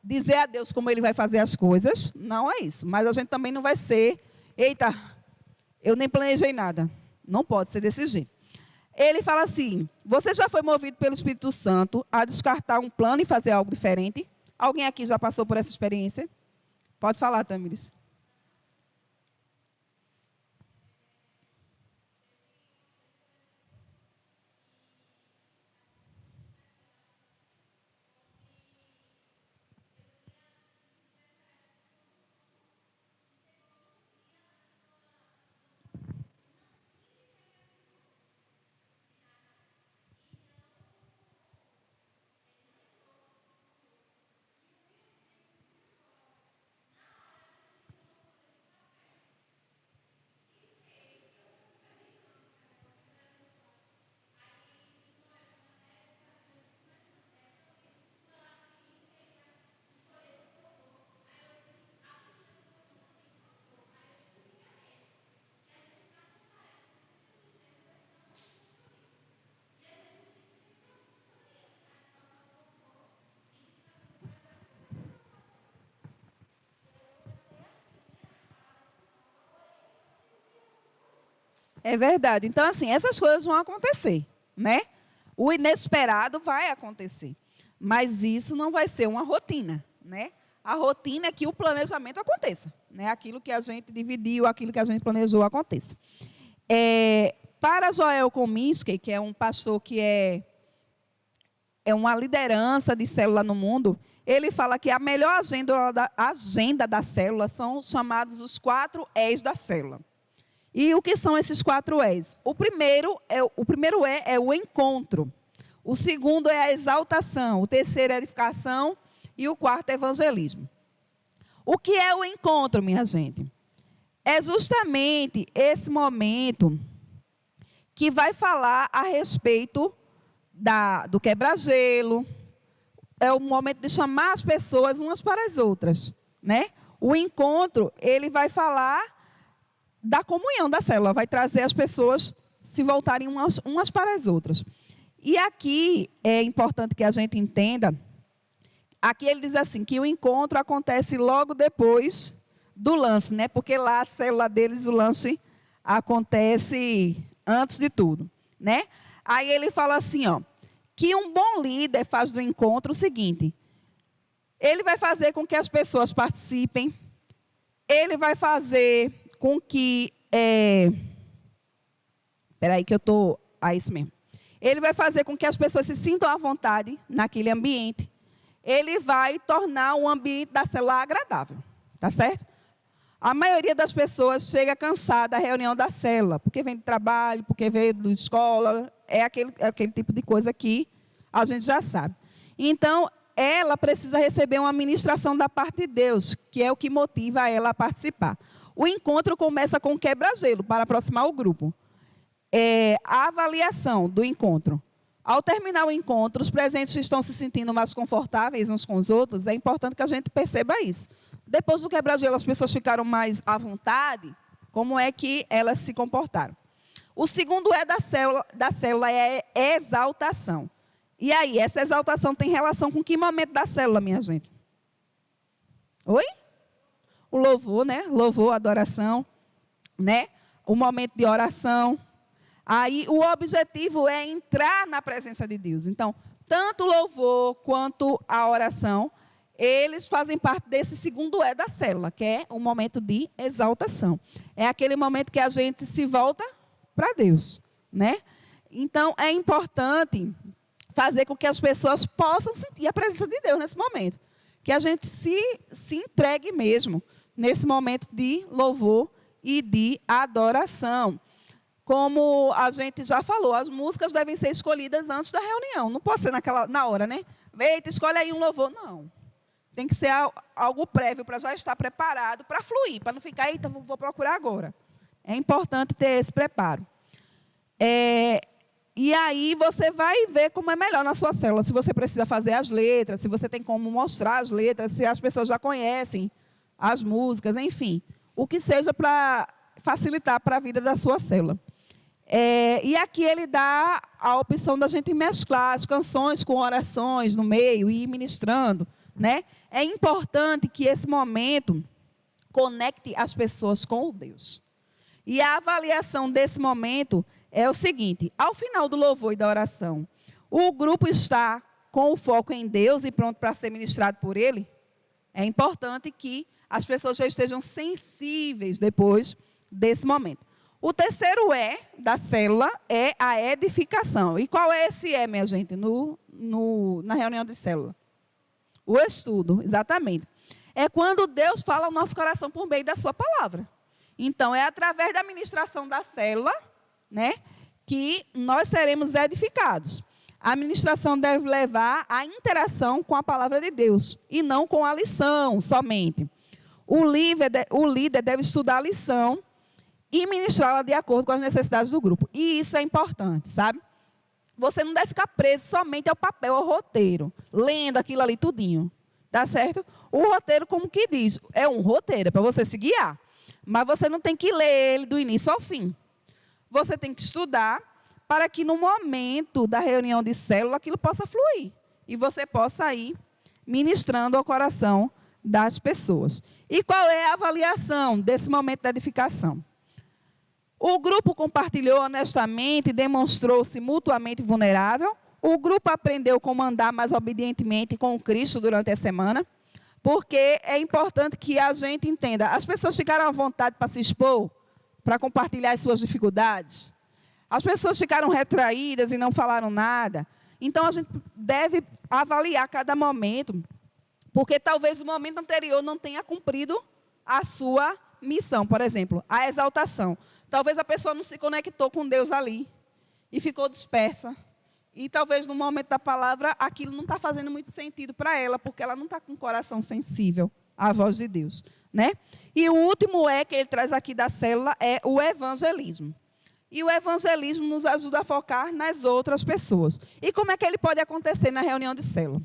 dizer a Deus como Ele vai fazer as coisas, não é isso. Mas a gente também não vai ser, eita, eu nem planejei nada. Não pode ser desse jeito. Ele fala assim, você já foi movido pelo Espírito Santo a descartar um plano e fazer algo diferente? Alguém aqui já passou por essa experiência? Pode falar, Tamiris. É verdade. Então, assim, essas coisas vão acontecer, né? O inesperado vai acontecer. Mas isso não vai ser uma rotina, né? A rotina é que o planejamento aconteça, né? Aquilo que a gente dividiu, aquilo que a gente planejou aconteça. Para Joel Comiskey, que é um pastor que é uma liderança de célula no mundo, ele fala que a melhor agenda da célula são chamados os 4 Es da célula. E o que são esses 4 E's? O primeiro é o encontro. O segundo é a exaltação. O terceiro é a edificação. E o quarto é evangelismo. O que é o encontro, minha gente? É justamente esse momento que vai falar a respeito do quebra-gelo. É o momento de chamar as pessoas umas para as outras, né? O encontro, ele vai falar da comunhão da célula, vai trazer as pessoas se voltarem umas para as outras. E aqui é importante que a gente entenda, aqui ele diz assim, que o encontro acontece logo depois do lanche, né? Porque lá a célula deles, o lanche acontece antes de tudo, né? Aí ele fala assim, ó, que um bom líder faz do encontro o seguinte, ele vai fazer com que as pessoas participem, ele vai fazer com que... Espera aí que eu estou... isso mesmo. Ele vai fazer com que as pessoas se sintam à vontade naquele ambiente. Ele vai tornar o ambiente da célula agradável. Tá certo? A maioria das pessoas chega cansada da reunião da célula, porque vem de trabalho, porque veio da escola, é aquele tipo de coisa que a gente já sabe. Então, ela precisa receber uma ministração da parte de Deus, que é o que motiva ela a participar. O encontro começa com quebra-gelo, para aproximar o grupo. A avaliação do encontro. Ao terminar o encontro, os presentes estão se sentindo mais confortáveis uns com os outros, é importante que a gente perceba isso. Depois do quebra-gelo, as pessoas ficaram mais à vontade, como é que elas se comportaram? O segundo da célula é exaltação. E aí, essa exaltação tem relação com que momento da célula, minha gente? Oi? O louvor, né? Louvor, adoração, né? O momento de oração. Aí, o objetivo é entrar na presença de Deus. Então, tanto o louvor quanto a oração, eles fazem parte desse segundo da célula, que é o momento de exaltação. É aquele momento que a gente se volta para Deus, né? Então, é importante fazer com que as pessoas possam sentir a presença de Deus nesse momento. Que a gente se entregue mesmo nesse momento de louvor e de adoração. Como a gente já falou, as músicas devem ser escolhidas antes da reunião. Não pode ser na hora, né? Eita, escolhe aí um louvor. Não. Tem que ser algo prévio para já estar preparado para fluir, para não ficar, eita, vou procurar agora. É importante ter esse preparo. E aí você vai ver como é melhor na sua célula. Se você precisa fazer as letras, se você tem como mostrar as letras, se as pessoas já conhecem as músicas, enfim. O que seja para facilitar para a vida da sua célula. E aqui ele dá a opção da gente mesclar as canções com orações no meio e ir ministrando, né? É importante que esse momento conecte as pessoas com o Deus. E a avaliação desse momento é o seguinte, ao final do louvor e da oração, o grupo está com o foco em Deus e pronto para ser ministrado por Ele? É importante que as pessoas já estejam sensíveis depois desse momento. O terceiro da célula é a edificação. E qual é esse minha gente, na reunião de célula? O estudo, exatamente. É quando Deus fala ao nosso coração por meio da sua palavra. Então, é através da ministração da célula, né, que nós seremos edificados. A ministração deve levar à interação com a palavra de Deus, e não com a lição somente. O líder deve estudar a lição e ministrá-la de acordo com as necessidades do grupo. E isso é importante, sabe? Você não deve ficar preso somente ao papel, ao roteiro, lendo aquilo ali tudinho, tá certo? O roteiro, como que diz, é um roteiro, é para você se guiar. Mas você não tem que ler ele do início ao fim. Você tem que estudar para que no momento da reunião de célula aquilo possa fluir. E você possa ir ministrando ao coração das pessoas. E qual é a avaliação desse momento da edificação? O grupo compartilhou honestamente e demonstrou-se mutuamente vulnerável. O grupo aprendeu como andar mais obedientemente com Cristo durante a semana. Porque é importante que a gente entenda. As pessoas ficaram à vontade para se expor, para compartilhar as suas dificuldades. As pessoas ficaram retraídas e não falaram nada. Então, a gente deve avaliar cada momento, porque talvez o momento anterior não tenha cumprido a sua missão, por exemplo, a exaltação. Talvez a pessoa não se conectou com Deus ali e ficou dispersa. E talvez no momento da palavra aquilo não está fazendo muito sentido para ela, porque ela não está com o coração sensível à voz de Deus, né? E o último que ele traz aqui da célula é o evangelismo. E o evangelismo nos ajuda a focar nas outras pessoas. E como é que ele pode acontecer na reunião de célula?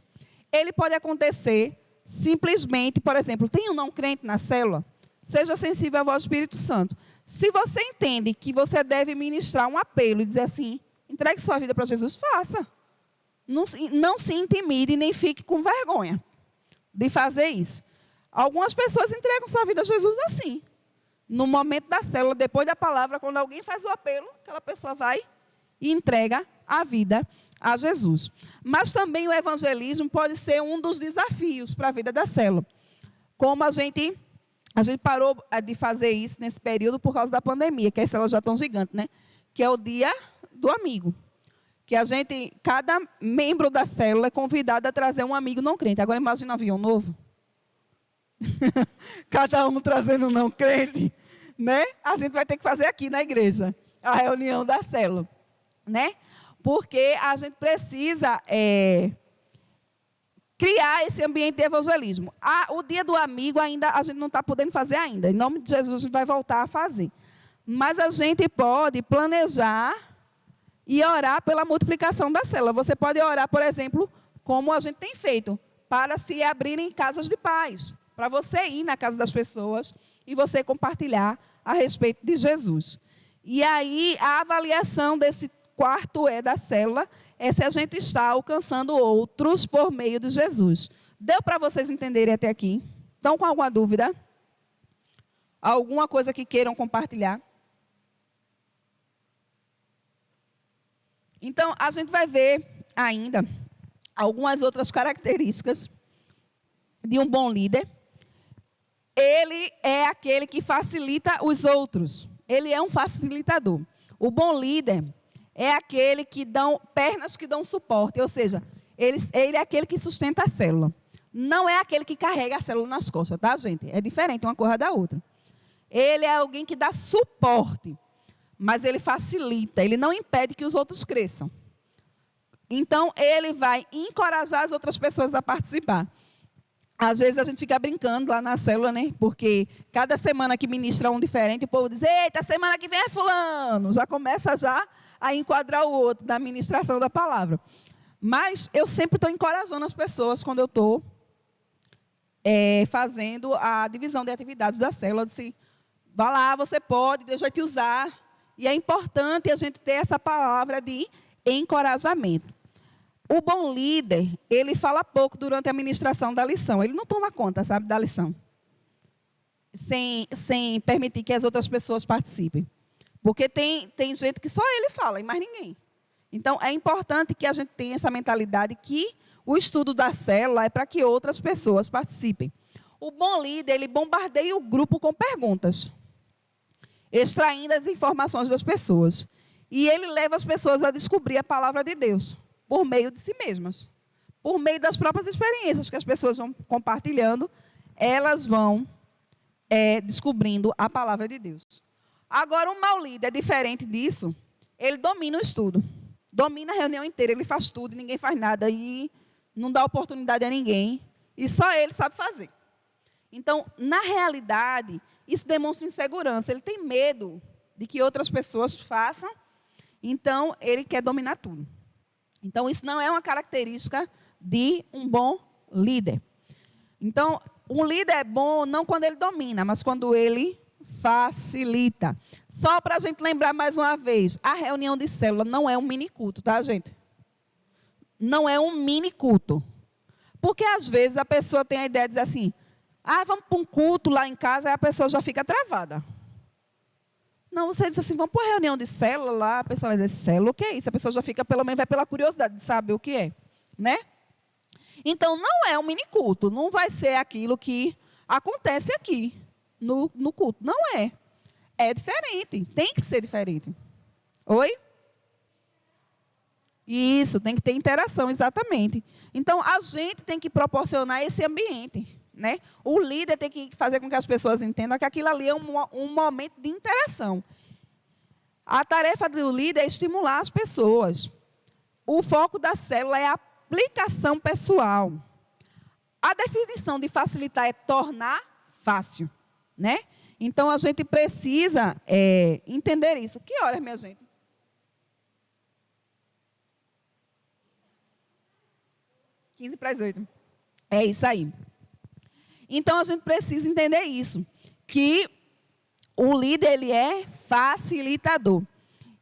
Ele pode acontecer simplesmente, por exemplo, tem um não crente na célula? Seja sensível à voz do Espírito Santo. Se você entende que você deve ministrar um apelo e dizer assim, entregue sua vida para Jesus, faça. Não se intimide nem fique com vergonha de fazer isso. Algumas pessoas entregam sua vida a Jesus assim. No momento da célula, depois da palavra, quando alguém faz o apelo, aquela pessoa vai e entrega a vida a Jesus. Mas também o evangelismo pode ser um dos desafios para a vida da célula. Como a gente parou de fazer isso nesse período por causa da pandemia, que as células já estão gigantes, né? Que é o dia do amigo. Que cada membro da célula é convidado a trazer um amigo não crente. Agora imagina um avião novo. Cada um trazendo um não crente, né? A gente vai ter que fazer aqui na igreja a reunião da célula, né? Porque a gente precisa criar esse ambiente de evangelismo. O dia do amigo ainda a gente não está podendo fazer ainda. Em nome de Jesus a gente vai voltar a fazer. Mas a gente pode planejar e orar pela multiplicação da célula. Você pode orar, por exemplo, como a gente tem feito, para se abrirem casas de paz. Para você ir na casa das pessoas e você compartilhar a respeito de Jesus. E aí, a avaliação desse quarto da célula é se a gente está alcançando outros por meio de Jesus. Deu para vocês entenderem até aqui? Estão com alguma dúvida? Alguma coisa que queiram compartilhar? Então, a gente vai ver ainda algumas outras características de um bom líder. Ele é aquele que facilita os outros. Ele é um facilitador. O bom líder é aquele que dá pernas que dão suporte, ou seja, ele é aquele que sustenta a célula. Não é aquele que carrega a célula nas costas, tá, gente? É diferente uma coisa da outra. Ele é alguém que dá suporte, mas ele facilita, ele não impede que os outros cresçam. Então, ele vai encorajar as outras pessoas a participar. Às vezes a gente fica brincando lá na célula, né? Porque cada semana que ministra um diferente, o povo diz, eita, semana que vem é fulano. Já começa a enquadrar o outro na ministração da palavra. Mas eu sempre estou encorajando as pessoas quando eu estou fazendo a divisão de atividades da célula. Eu disse, vá lá, você pode, Deus vai te usar. E é importante a gente ter essa palavra de encorajamento. O bom líder, ele fala pouco durante a ministração da lição. Ele não toma conta, sabe, da lição. Sem permitir que as outras pessoas participem. Porque tem gente que só ele fala e mais ninguém. Então, é importante que a gente tenha essa mentalidade que o estudo da célula é para que outras pessoas participem. O bom líder, ele bombardeia o grupo com perguntas, extraindo as informações das pessoas. E ele leva as pessoas a descobrir a palavra de Deus, por meio de si mesmas. Por meio das próprias experiências que as pessoas vão compartilhando, elas vão descobrindo a palavra de Deus. Agora, o mau líder é diferente disso. Ele domina o estudo. Domina a reunião inteira, ele faz tudo, ninguém faz nada. E não dá oportunidade a ninguém. E só ele sabe fazer. Então, na realidade, isso demonstra insegurança. Ele tem medo de que outras pessoas façam. Então, ele quer dominar tudo. Então, isso não é uma característica de um bom líder. Então, um líder é bom não quando ele domina, mas quando ele facilita. Só para a gente lembrar mais uma vez, a reunião de célula não é um mini culto, tá, gente? Não é um mini culto. Porque, às vezes, a pessoa tem a ideia de dizer assim, vamos para um culto lá em casa, aí a pessoa já fica travada. Não, você diz assim, vamos para uma reunião de célula lá, a pessoa vai dizer, célula, o que é isso? A pessoa já fica, pelo menos, vai pela curiosidade de saber o que é, né? Então, não é um mini culto, não vai ser aquilo que acontece aqui, no culto. Não é. É diferente, tem que ser diferente. Oi? Isso, tem que ter interação, exatamente. Então, a gente tem que proporcionar esse ambiente, né? O líder tem que fazer com que as pessoas entendam que aquilo ali é um momento de interação. A tarefa do líder é estimular as pessoas. O foco da célula é a aplicação pessoal. A definição de facilitar é tornar fácil, né? Então, a gente precisa entender isso. Que horas, minha gente? 7:45. É isso aí. Então, a gente precisa entender isso, que o líder ele é facilitador.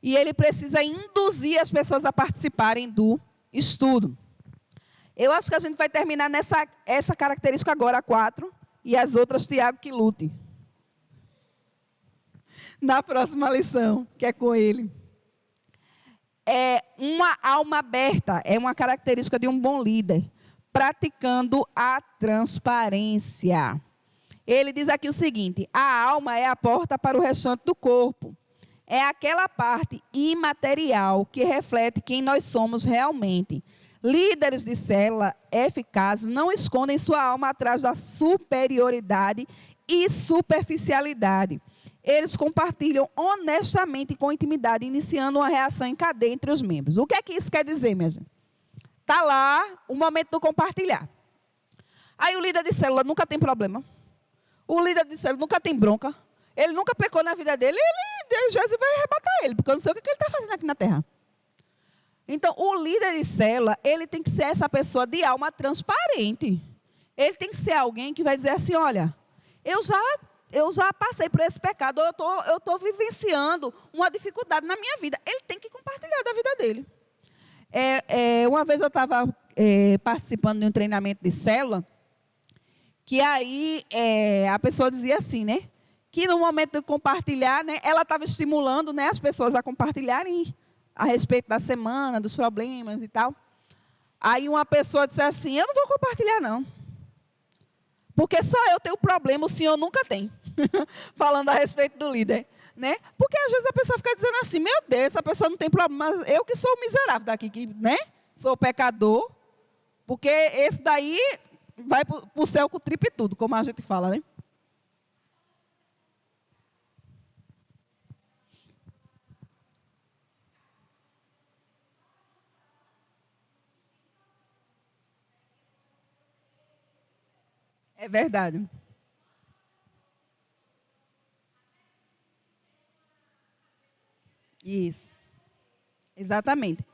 E ele precisa induzir as pessoas a participarem do estudo. Eu acho que a gente vai terminar essa característica agora, 4, e as outras, Tiago, que lute. Na próxima lição, que é com ele. Uma alma aberta é uma característica de um bom líder, praticando a transparência. Ele diz aqui o seguinte: a alma é a porta para o restante do corpo. É aquela parte imaterial que reflete quem nós somos realmente. Líderes de célula eficazes não escondem sua alma atrás da superioridade e superficialidade. Eles compartilham honestamente e com intimidade, iniciando uma reação em cadeia entre os membros. O que é que isso quer dizer, minha gente? Está lá o momento do compartilhar. Aí o líder de célula nunca tem problema. O líder de célula nunca tem bronca. Ele nunca pecou na vida dele. Jesus vai arrebatar ele, porque eu não sei o que ele está fazendo aqui na terra. Então, o líder de célula, ele tem que ser essa pessoa de alma transparente. Ele tem que ser alguém que vai dizer assim, olha, eu já passei por esse pecado, eu estou vivenciando uma dificuldade na minha vida. Ele tem que compartilhar da vida dele. Uma vez eu estava participando de um treinamento de célula, que aí a pessoa dizia assim, né? Que no momento de compartilhar, né, ela estava estimulando, né, as pessoas a compartilharem a respeito da semana, dos problemas e tal. Aí uma pessoa disse assim, eu não vou compartilhar não. Porque só eu tenho problema, o senhor nunca tem. Falando a respeito do líder. Né? Porque às vezes a pessoa fica dizendo assim, meu Deus, essa pessoa não tem problema, mas eu que sou miserável daqui, que, né? Sou pecador. Porque esse daí vai para o céu com tripa e tudo, como a gente fala, né? É verdade. Isso. Exatamente.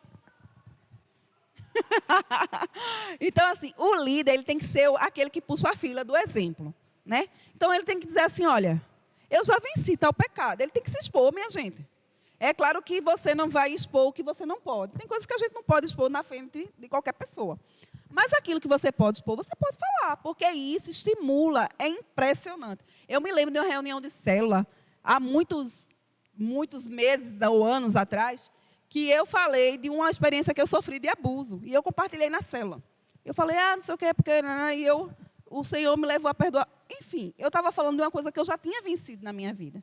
Então, assim, o líder ele tem que ser aquele que puxa a fila do exemplo. Né? Então, ele tem que dizer assim, olha, eu já venci tal pecado. Ele tem que se expor, minha gente. É claro que você não vai expor o que você não pode. Tem coisas que a gente não pode expor na frente de qualquer pessoa. Mas aquilo que você pode expor, você pode falar, porque isso estimula, é impressionante. Eu me lembro de uma reunião de célula, há muitos meses ou anos atrás, que eu falei de uma experiência que eu sofri de abuso, e eu compartilhei na célula. Eu falei, não sei o quê, porque o Senhor me levou a perdoar. Enfim, eu estava falando de uma coisa que eu já tinha vencido na minha vida.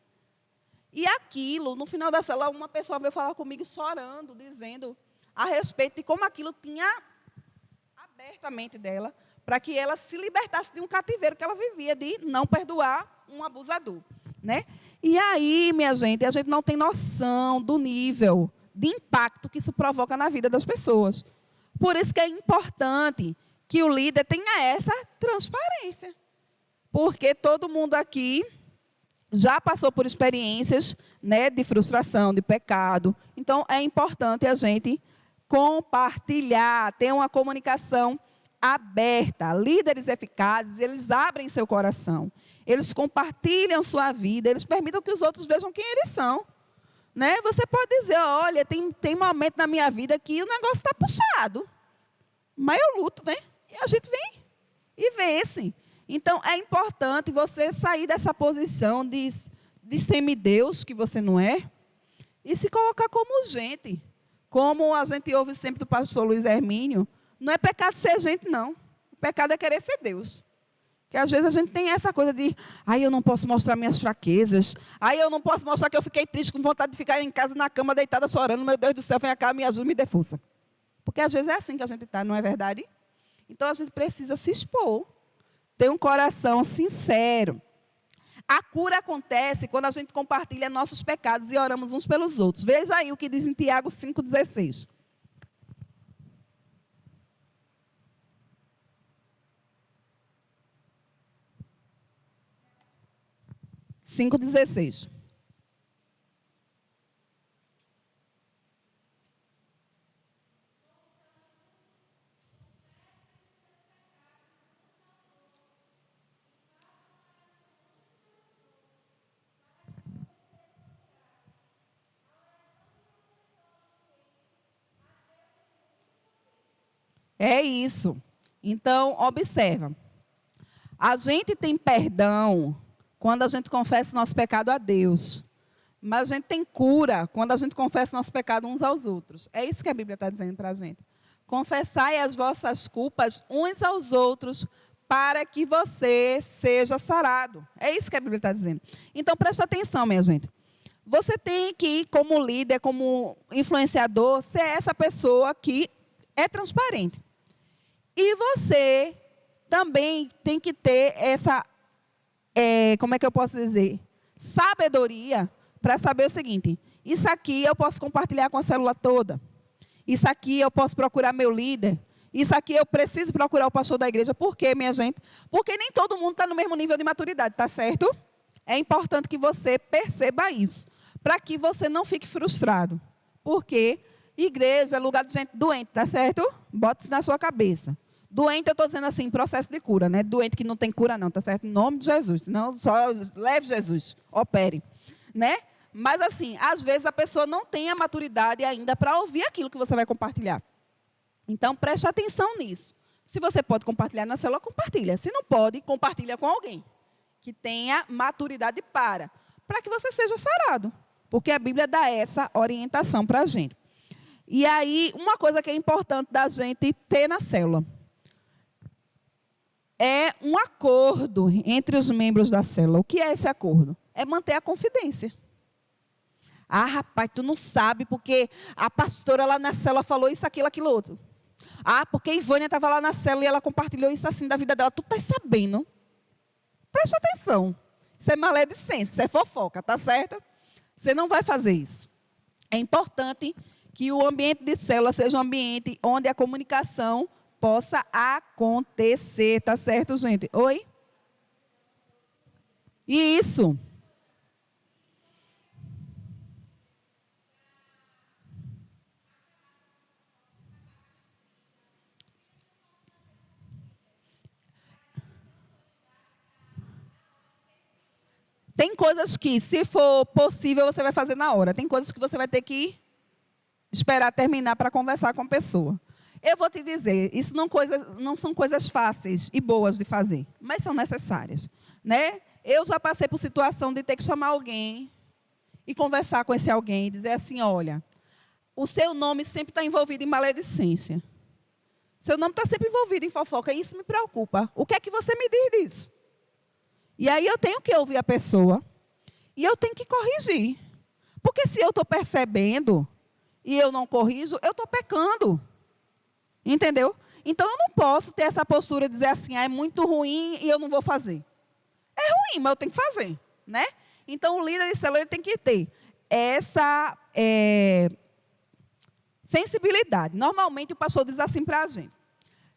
E aquilo, no final da célula, uma pessoa veio falar comigo chorando, dizendo a respeito de como aquilo tinha aberto a mente dela, para que ela se libertasse de um cativeiro que ela vivia, de não perdoar um abusador. Né? E aí, minha gente, a gente não tem noção do nível de impacto que isso provoca na vida das pessoas. Por isso que é importante que o líder tenha essa transparência. Porque todo mundo aqui já passou por experiências, né, de frustração, de pecado. Então, é importante a gente compartilhar, ter uma comunicação aberta. Líderes eficazes, eles abrem seu coração. Eles compartilham sua vida, eles permitem que os outros vejam quem eles são. Né? Você pode dizer, olha, tem momento na minha vida que o negócio está puxado. Mas eu luto, né? E a gente vem e vence. Então, é importante você sair dessa posição de semideus, que você não é, e se colocar como gente. Como a gente ouve sempre do pastor Luiz Hermínio, não é pecado ser gente, não. O pecado é querer ser Deus. Porque às vezes a gente tem essa coisa de, eu não posso mostrar minhas fraquezas, eu não posso mostrar que eu fiquei triste, com vontade de ficar em casa na cama, deitada, chorando, meu Deus do céu, vem cá, me ajuda, me dê força. Porque às vezes é assim que a gente está, não é verdade? Então a gente precisa se expor. Ter um coração sincero. A cura acontece quando a gente compartilha nossos pecados e oramos uns pelos outros. Veja aí o que diz em Tiago 5,16. 5,16. É isso. Então, observa. A gente tem perdão quando a gente confessa nosso pecado a Deus. Mas a gente tem cura quando a gente confessa nosso pecado uns aos outros. É isso que a Bíblia está dizendo para a gente. Confessai as vossas culpas uns aos outros para que você seja sarado. É isso que a Bíblia está dizendo. Então, presta atenção, minha gente. Você tem que, como líder, como influenciador, ser essa pessoa que é transparente. E você também tem que ter essa, como é que eu posso dizer? Sabedoria para saber o seguinte: isso aqui eu posso compartilhar com a célula toda. Isso aqui eu posso procurar meu líder. Isso aqui eu preciso procurar o pastor da igreja. Por quê, minha gente? Porque nem todo mundo está no mesmo nível de maturidade, tá certo? É importante que você perceba isso, para que você não fique frustrado. Porque igreja é lugar de gente doente, tá certo? Bota isso na sua cabeça. Doente, eu estou dizendo assim, processo de cura, né? Doente que não tem cura não, tá certo? Em nome de Jesus. Não, só leve Jesus, opere, né? Mas assim, às vezes a pessoa não tem a maturidade ainda para ouvir aquilo que você vai compartilhar. Então, preste atenção nisso. Se você pode compartilhar na célula, compartilha. Se não pode, compartilha com alguém que tenha maturidade para que você seja sarado. Porque a Bíblia dá essa orientação para a gente. E aí, uma coisa que é importante da gente ter na célula é um acordo entre os membros da célula. O que é esse acordo? É manter a confidência. Ah, rapaz, tu não sabe porque a pastora lá na célula falou isso, aquilo outro. Ah, porque a Ivânia estava lá na célula e ela compartilhou isso assim da vida dela. Tu estás sabendo? Preste atenção. Isso é maledicência, isso é fofoca, tá certo? Você não vai fazer isso. É importante que o ambiente de célula seja um ambiente onde a comunicação possa acontecer, tá certo, gente? Oi? Isso. Tem coisas que, se for possível, você vai fazer na hora. Tem coisas que você vai ter que esperar terminar para conversar com a pessoa. Eu vou te dizer, isso não são coisas fáceis e boas de fazer, mas são necessárias, né? Eu já passei por situação de ter que chamar alguém e conversar com esse alguém e dizer assim, olha, o seu nome sempre está envolvido em maledicência. Seu nome está sempre envolvido em fofoca e isso me preocupa. O que é que você me diz disso? E aí eu tenho que ouvir a pessoa e eu tenho que corrigir. Porque se eu estou percebendo e eu não corrijo, eu estou pecando. Entendeu? Então eu não posso ter essa postura de dizer assim, é muito ruim e eu não vou fazer. É ruim, mas eu tenho que fazer, né? Então o líder de célula tem que ter essa sensibilidade. Normalmente o pastor diz assim para a gente: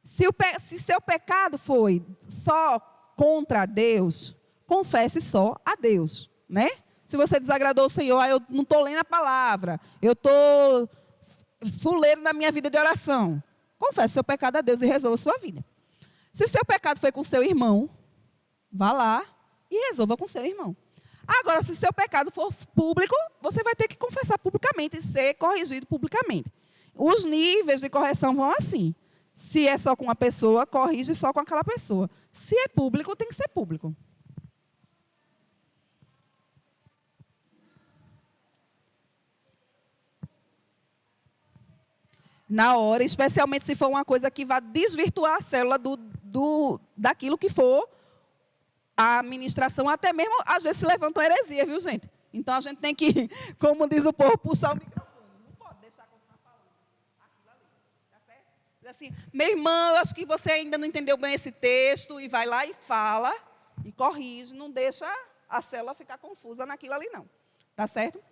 se seu pecado foi só contra Deus, confesse só a Deus, né? Se você desagradou o Senhor, eu não estou lendo a palavra, eu estou fuleiro na minha vida de oração. Confesse seu pecado a Deus e resolva a sua vida. Se seu pecado foi com seu irmão, vá lá e resolva com seu irmão. Agora, se seu pecado for público, você vai ter que confessar publicamente e ser corrigido publicamente. Os níveis de correção vão assim. Se é só com uma pessoa, corrige só com aquela pessoa. Se é público, tem que ser público. Na hora, especialmente se for uma coisa que vai desvirtuar a célula daquilo que for a administração, até mesmo, às vezes, se levanta uma heresia, viu, gente? Então, a gente tem que, como diz o povo, puxar o microfone. Não pode deixar continuar falando aquilo ali, tá certo? Diz assim, meu irmão, eu acho que você ainda não entendeu bem esse texto, e vai lá e fala, e corrige, não deixa a célula ficar confusa naquilo ali não. Tá certo?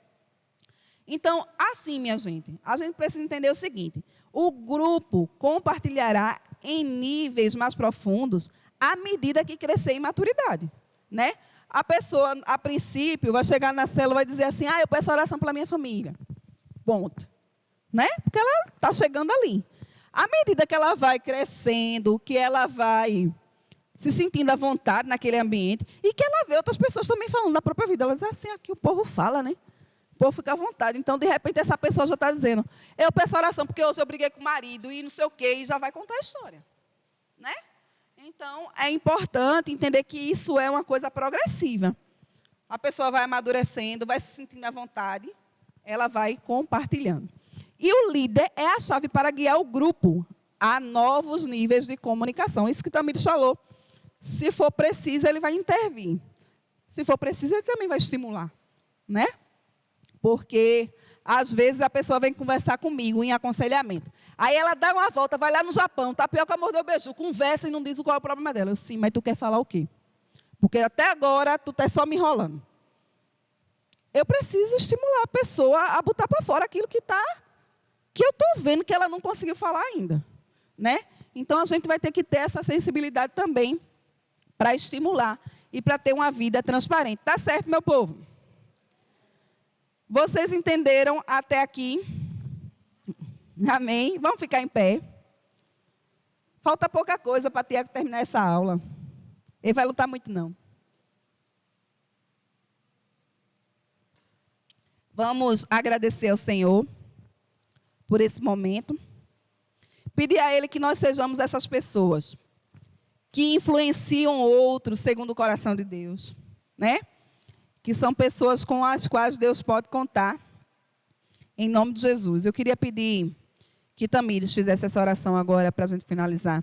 Então, assim, minha gente, a gente precisa entender o seguinte, o grupo compartilhará em níveis mais profundos à medida que crescer em maturidade, né? A pessoa, a princípio, vai chegar na célula e vai dizer assim, eu peço oração pela minha família. Ponto. Né? Porque ela está chegando ali. À medida que ela vai crescendo, que ela vai se sentindo à vontade naquele ambiente, e que ela vê outras pessoas também falando da própria vida, ela diz assim, aqui o povo fala, né? O povo fica à vontade. Então, de repente, essa pessoa já está dizendo, eu peço oração porque hoje eu briguei com o marido e não sei o quê, e já vai contar a história. Né? Então, é importante entender que isso é uma coisa progressiva. A pessoa vai amadurecendo, vai se sentindo à vontade, ela vai compartilhando. E o líder é a chave para guiar o grupo a novos níveis de comunicação. Isso que o Tamires falou. Se for preciso, ele vai intervir. Se for preciso, ele também vai estimular. Né? Porque, às vezes, a pessoa vem conversar comigo em aconselhamento. Aí ela dá uma volta, vai lá no Japão, tapioca mordeu o beiju, conversa e não diz qual é o problema dela. Eu, sim, mas tu quer falar o quê? Porque até agora tu está só me enrolando. Eu preciso estimular a pessoa a botar para fora aquilo que eu estou vendo que ela não conseguiu falar ainda. Né? Então, a gente vai ter que ter essa sensibilidade também para estimular e para ter uma vida transparente. Tá certo, meu povo? Vocês entenderam até aqui? Amém? Vamos ficar em pé. Falta pouca coisa para Tiago terminar essa aula. Ele vai lutar muito, não. Vamos agradecer ao Senhor por esse momento. Pedir a Ele que nós sejamos essas pessoas que influenciam outros segundo o coração de Deus. Né? Que são pessoas com as quais Deus pode contar, em nome de Jesus. Eu queria pedir que Tamires fizesse essa oração agora para a gente finalizar.